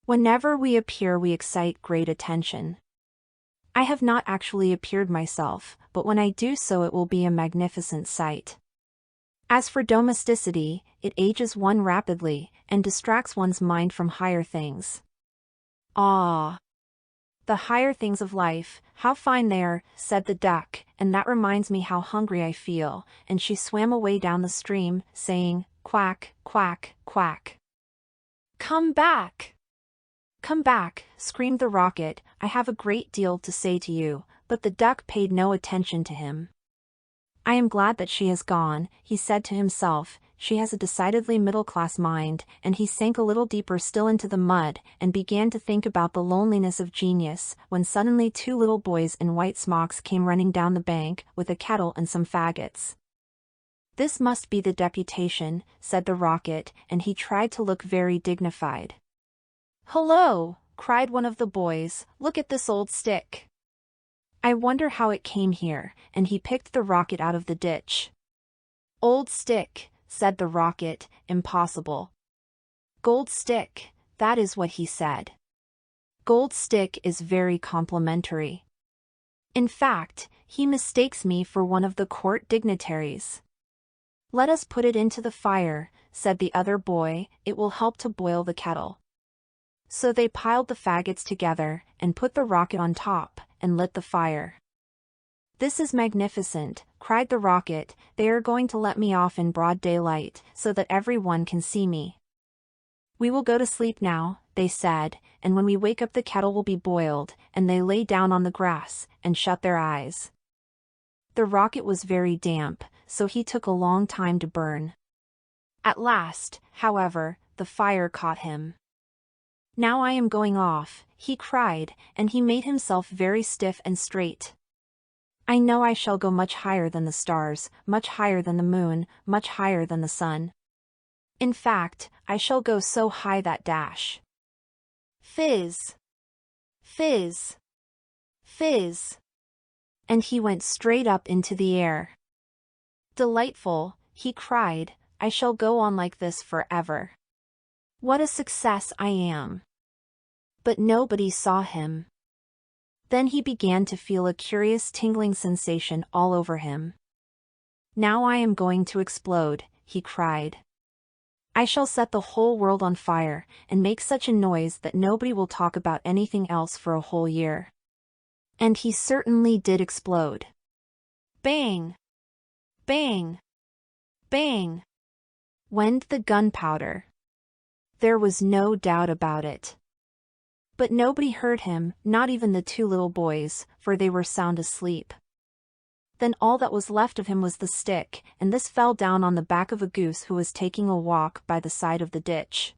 Whenever we appear we excite great attention. I have not actually appeared myself, but when I do so it will be a magnificent sight. As for domesticity, it ages one rapidly, and distracts one's mind from higher things. Ah! The higher things of life, how fine they are, said the duck, and that reminds me how hungry I feel, and she swam away down the stream, saying, quack, quack, quack. Come back! Come back, screamed the rocket, I have a great deal to say to you, but the duck paid no attention to him. I am glad that she has gone, he said to himself, she has a decidedly middle-class mind, and he sank a little deeper still into the mud, and began to think about the loneliness of genius, when suddenly two little boys in white smocks came running down the bank, with a kettle and some faggots. This must be the deputation, said the rocket, and he tried to look very dignified. Hello, cried one of the boys, look at this old stick. I wonder how it came here, and he picked the rocket out of the ditch. Old stick, said the rocket, impossible. Gold stick, that is what he said. Gold stick is very complimentary. In fact, he mistakes me for one of the court dignitaries. Let us put it into the fire, said the other boy, it will help to boil the kettle. So they piled the faggots together, and put the rocket on top, and lit the fire. This is magnificent, cried the rocket, they are going to let me off in broad daylight, so that every one can see me. We will go to sleep now, they said, and when we wake up the kettle will be boiled, and they lay down on the grass, and shut their eyes. The rocket was very damp, so he took a long time to burn. At last, however, the fire caught him. Now I am going off, he cried, and he made himself very stiff and straight. I know I shall go much higher than the stars, much higher than the moon, much higher than the sun. In fact, I shall go so high that dash. Fizz! Fizz! Fizz! And he went straight up into the air. Delightful, he cried, I shall go on like this forever. What a success I am! But nobody saw him. Then he began to feel a curious tingling sensation all over him. "Now I am going to explode," he cried. "I shall set the whole world on fire, and make such a noise that nobody will talk about anything else for a whole year." And he certainly did explode. Bang! Bang! Bang! Went the gunpowder. There was no doubt about it. But nobody heard him, not even the two little boys, for they were sound asleep. Then all that was left of him was the stick, and this fell down on the back of a goose who was taking a walk by the side of the ditch.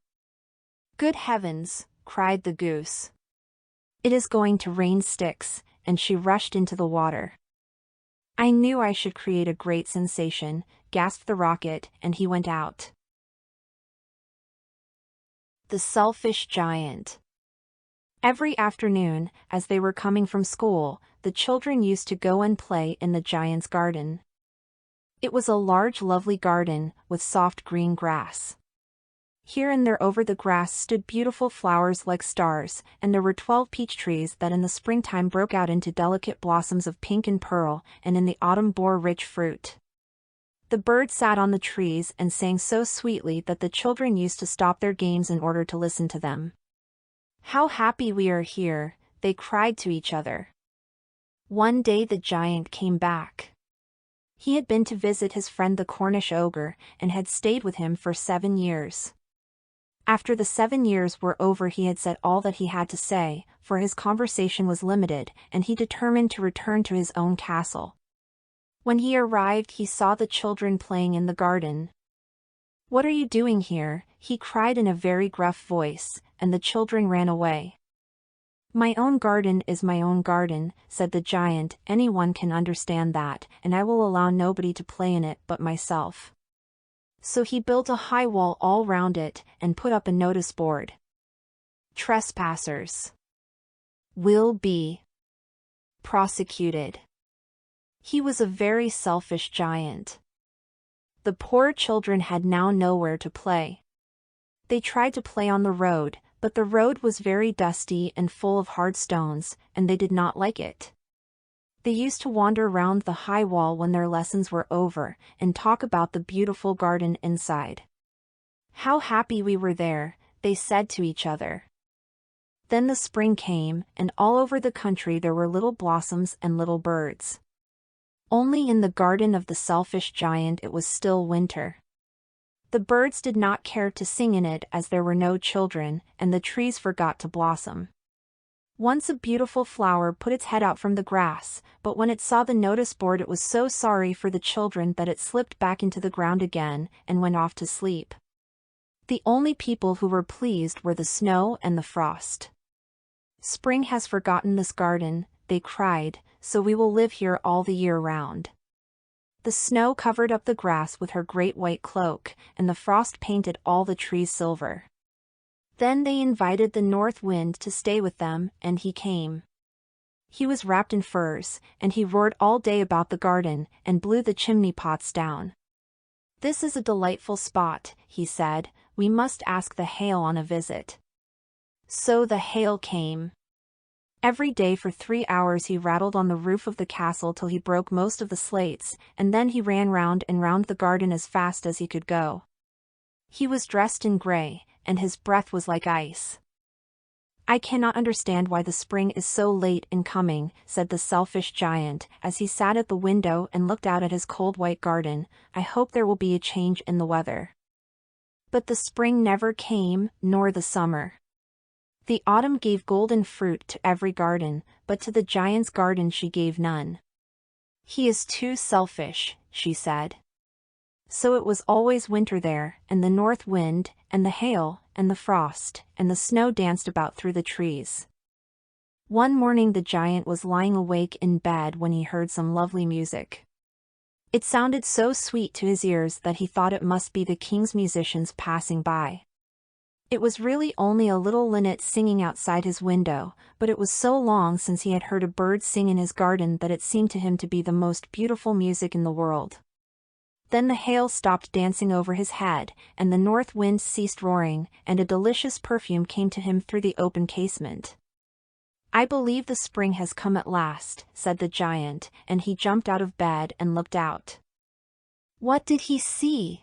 "Good heavens!" cried the goose. "It is going to rain sticks," and she rushed into the water. "I knew I should create a great sensation," gasped the rocket, and he went out. The Selfish Giant. Every afternoon, as they were coming from school, the children used to go and play in the giant's garden. It was a large, lovely garden, with soft green grass. Here and there over the grass stood beautiful flowers like stars, and there were 12 peach trees that in the springtime broke out into delicate blossoms of pink and pearl, and in the autumn bore rich fruit. The birds sat on the trees and sang so sweetly that the children used to stop their games in order to listen to them. "How happy we are here," they cried to each other. One day the giant came back. He had been to visit his friend the Cornish ogre, and had stayed with him for 7 years. After the 7 years were over he had said all that he had to say, for his conversation was limited, and he determined to return to his own castle. When he arrived he saw the children playing in the garden. "What are you doing here?" he cried in a very gruff voice, and the children ran away. "My own garden is my own garden," said the giant. "Anyone can understand that, and I will allow nobody to play in it but myself." So he built a high wall all round it, and put up a notice board. "Trespassers will be prosecuted." He was a very selfish giant. The poor children had now nowhere to play. They tried to play on the road, but the road was very dusty and full of hard stones, and they did not like it. They used to wander round the high wall when their lessons were over, and talk about the beautiful garden inside. "How happy we were there," they said to each other. Then the spring came, and all over the country there were little blossoms and little birds. Only in the garden of the selfish giant it was still winter. The birds did not care to sing in it as there were no children, and the trees forgot to blossom. Once a beautiful flower put its head out from the grass, but when it saw the notice board it was so sorry for the children that it slipped back into the ground again, and went off to sleep. The only people who were pleased were the snow and the frost. "Spring has forgotten this garden," they cried, "so we will live here all the year round." The snow covered up the grass with her great white cloak, and the frost painted all the trees silver. Then they invited the north wind to stay with them, and he came. He was wrapped in furs, and he roared all day about the garden, and blew the chimney pots down. "This is a delightful spot," he said, "we must ask the hail on a visit." So the hail came. Every day for 3 hours he rattled on the roof of the castle till he broke most of the slates, and then he ran round and round the garden as fast as he could go. He was dressed in grey, and his breath was like ice. "I cannot understand why the spring is so late in coming," said the selfish giant, as he sat at the window and looked out at his cold white garden. "I hope there will be a change in the weather." But the spring never came, nor the summer. The autumn gave golden fruit to every garden, but to the giant's garden she gave none. "He is too selfish," she said. So it was always winter there, and the north wind, and the hail, and the frost, and the snow danced about through the trees. One morning the giant was lying awake in bed when he heard some lovely music. It sounded so sweet to his ears that he thought it must be the king's musicians passing by. It was really only a little linnet singing outside his window, but it was so long since he had heard a bird sing in his garden that it seemed to him to be the most beautiful music in the world. Then the hail stopped dancing over his head, and the north wind ceased roaring, and a delicious perfume came to him through the open casement. "I believe the spring has come at last," said the giant, and he jumped out of bed and looked out. What did he see?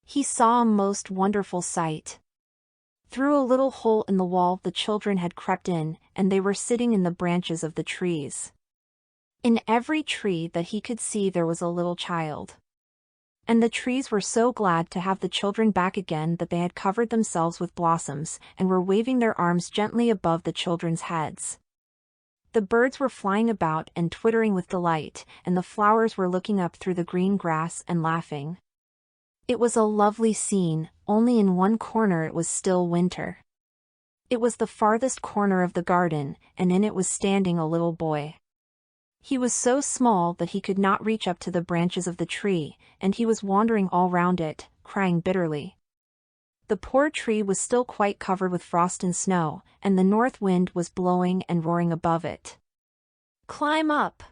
He saw a most wonderful sight. Through a little hole in the wall the children had crept in, and they were sitting in the branches of the trees. In every tree that he could see there was a little child. And the trees were so glad to have the children back again that they had covered themselves with blossoms, and were waving their arms gently above the children's heads. The birds were flying about and twittering with delight, and the flowers were looking up through the green grass and laughing. It was a lovely scene, only in one corner it was still winter. It was the farthest corner of the garden, and in it was standing a little boy. He was so small that he could not reach up to the branches of the tree, and he was wandering all round it, crying bitterly. The poor tree was still quite covered with frost and snow, and the north wind was blowing and roaring above it. "Climb up,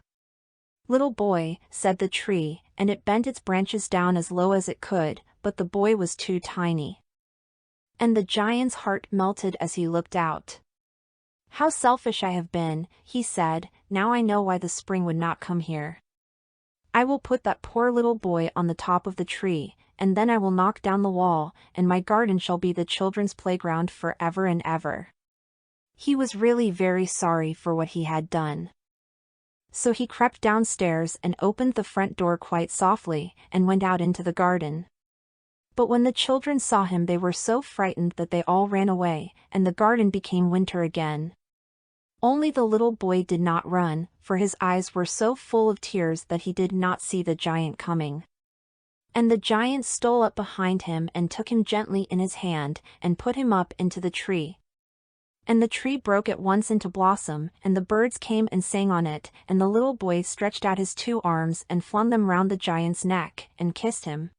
little boy," said the tree, and it bent its branches down as low as it could, but the boy was too tiny. And the giant's heart melted as he looked out. "How selfish I have been," he said, "now I know why the spring would not come here. I will put that poor little boy on the top of the tree, and then I will knock down the wall, and my garden shall be the children's playground forever and ever." He was really very sorry for what he had done. So he crept downstairs and opened the front door quite softly, and went out into the garden. But when the children saw him they were so frightened that they all ran away, and the garden became winter again. Only the little boy did not run, for his eyes were so full of tears that he did not see the giant coming. And the giant stole up behind him and took him gently in his hand, and put him up into the tree. And the tree broke at once into blossom, and the birds came and sang on it, and the little boy stretched out his 2 arms and flung them round the giant's neck, and kissed him.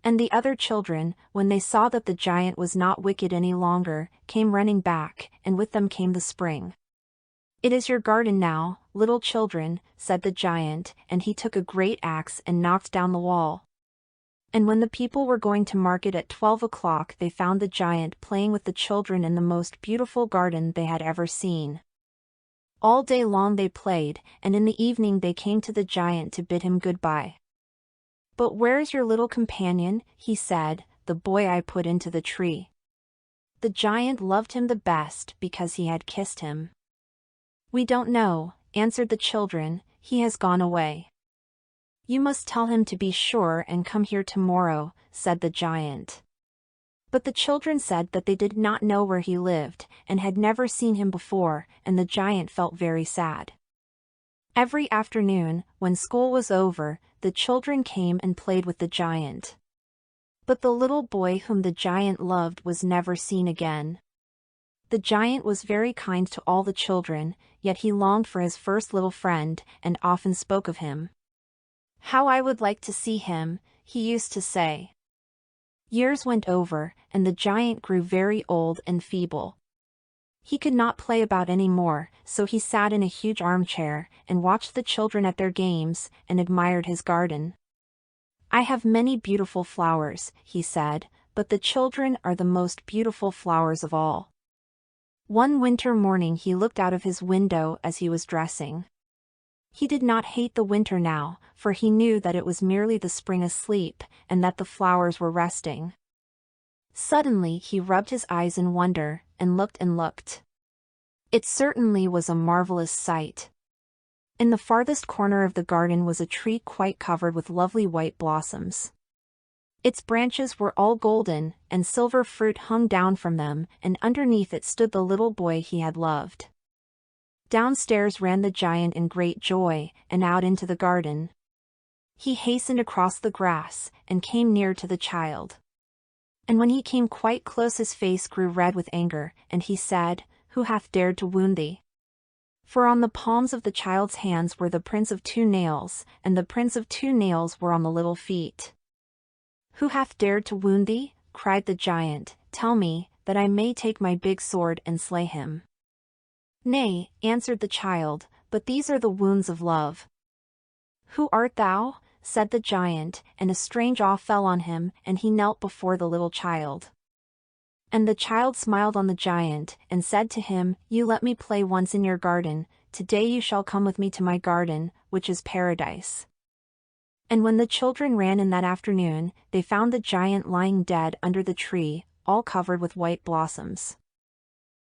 And the other children, when they saw that the giant was not wicked any longer, came running back, and with them came the spring. "It is your garden now, little children," said the giant, and he took a great axe and knocked down the wall. And when the people were going to market at 12 o'clock they found the giant playing with the children in the most beautiful garden they had ever seen. All day long they played, and in the evening they came to the giant to bid him goodbye. "But where is your little companion?" he said, "the boy I put into the tree." The giant loved him the best because he had kissed him. "We don't know," answered the children, "he has gone away." "You must tell him to be sure and come here tomorrow," said the giant. But the children said that they did not know where he lived, and had never seen him before, and the giant felt very sad. Every afternoon, when school was over, the children came and played with the giant. But the little boy whom the giant loved was never seen again. The giant was very kind to all the children, yet he longed for his first little friend, and often spoke of him. "How I would like to see him," he used to say. Years went over, and the giant grew very old and feeble. He could not play about any more, so he sat in a huge armchair, and watched the children at their games, and admired his garden. "I have many beautiful flowers," he said, "but the children are the most beautiful flowers of all." One winter morning he looked out of his window as he was dressing. He did not hate the winter now, for he knew that it was merely the spring asleep, and that the flowers were resting. Suddenly he rubbed his eyes in wonder, and looked and looked. It certainly was a marvelous sight. In the farthest corner of the garden was a tree quite covered with lovely white blossoms. Its branches were all golden, and silver fruit hung down from them, and underneath it stood the little boy he had loved. Downstairs ran the giant in great joy, and out into the garden. He hastened across the grass, and came near to the child. And when he came quite close his face grew red with anger, and he said, "Who hath dared to wound thee?" For on the palms of the child's hands were the prints of 2 nails, and the prints of 2 nails were on the little feet. "Who hath dared to wound thee?" cried the giant. "Tell me, that I may take my big sword and slay him." "Nay," answered the child, "but these are the wounds of love." "Who art thou?" said the giant, and a strange awe fell on him, and he knelt before the little child. And the child smiled on the giant, and said to him, "You let me play once in your garden, today you shall come with me to my garden, which is paradise." And when the children ran in that afternoon, they found the giant lying dead under the tree, all covered with white blossoms.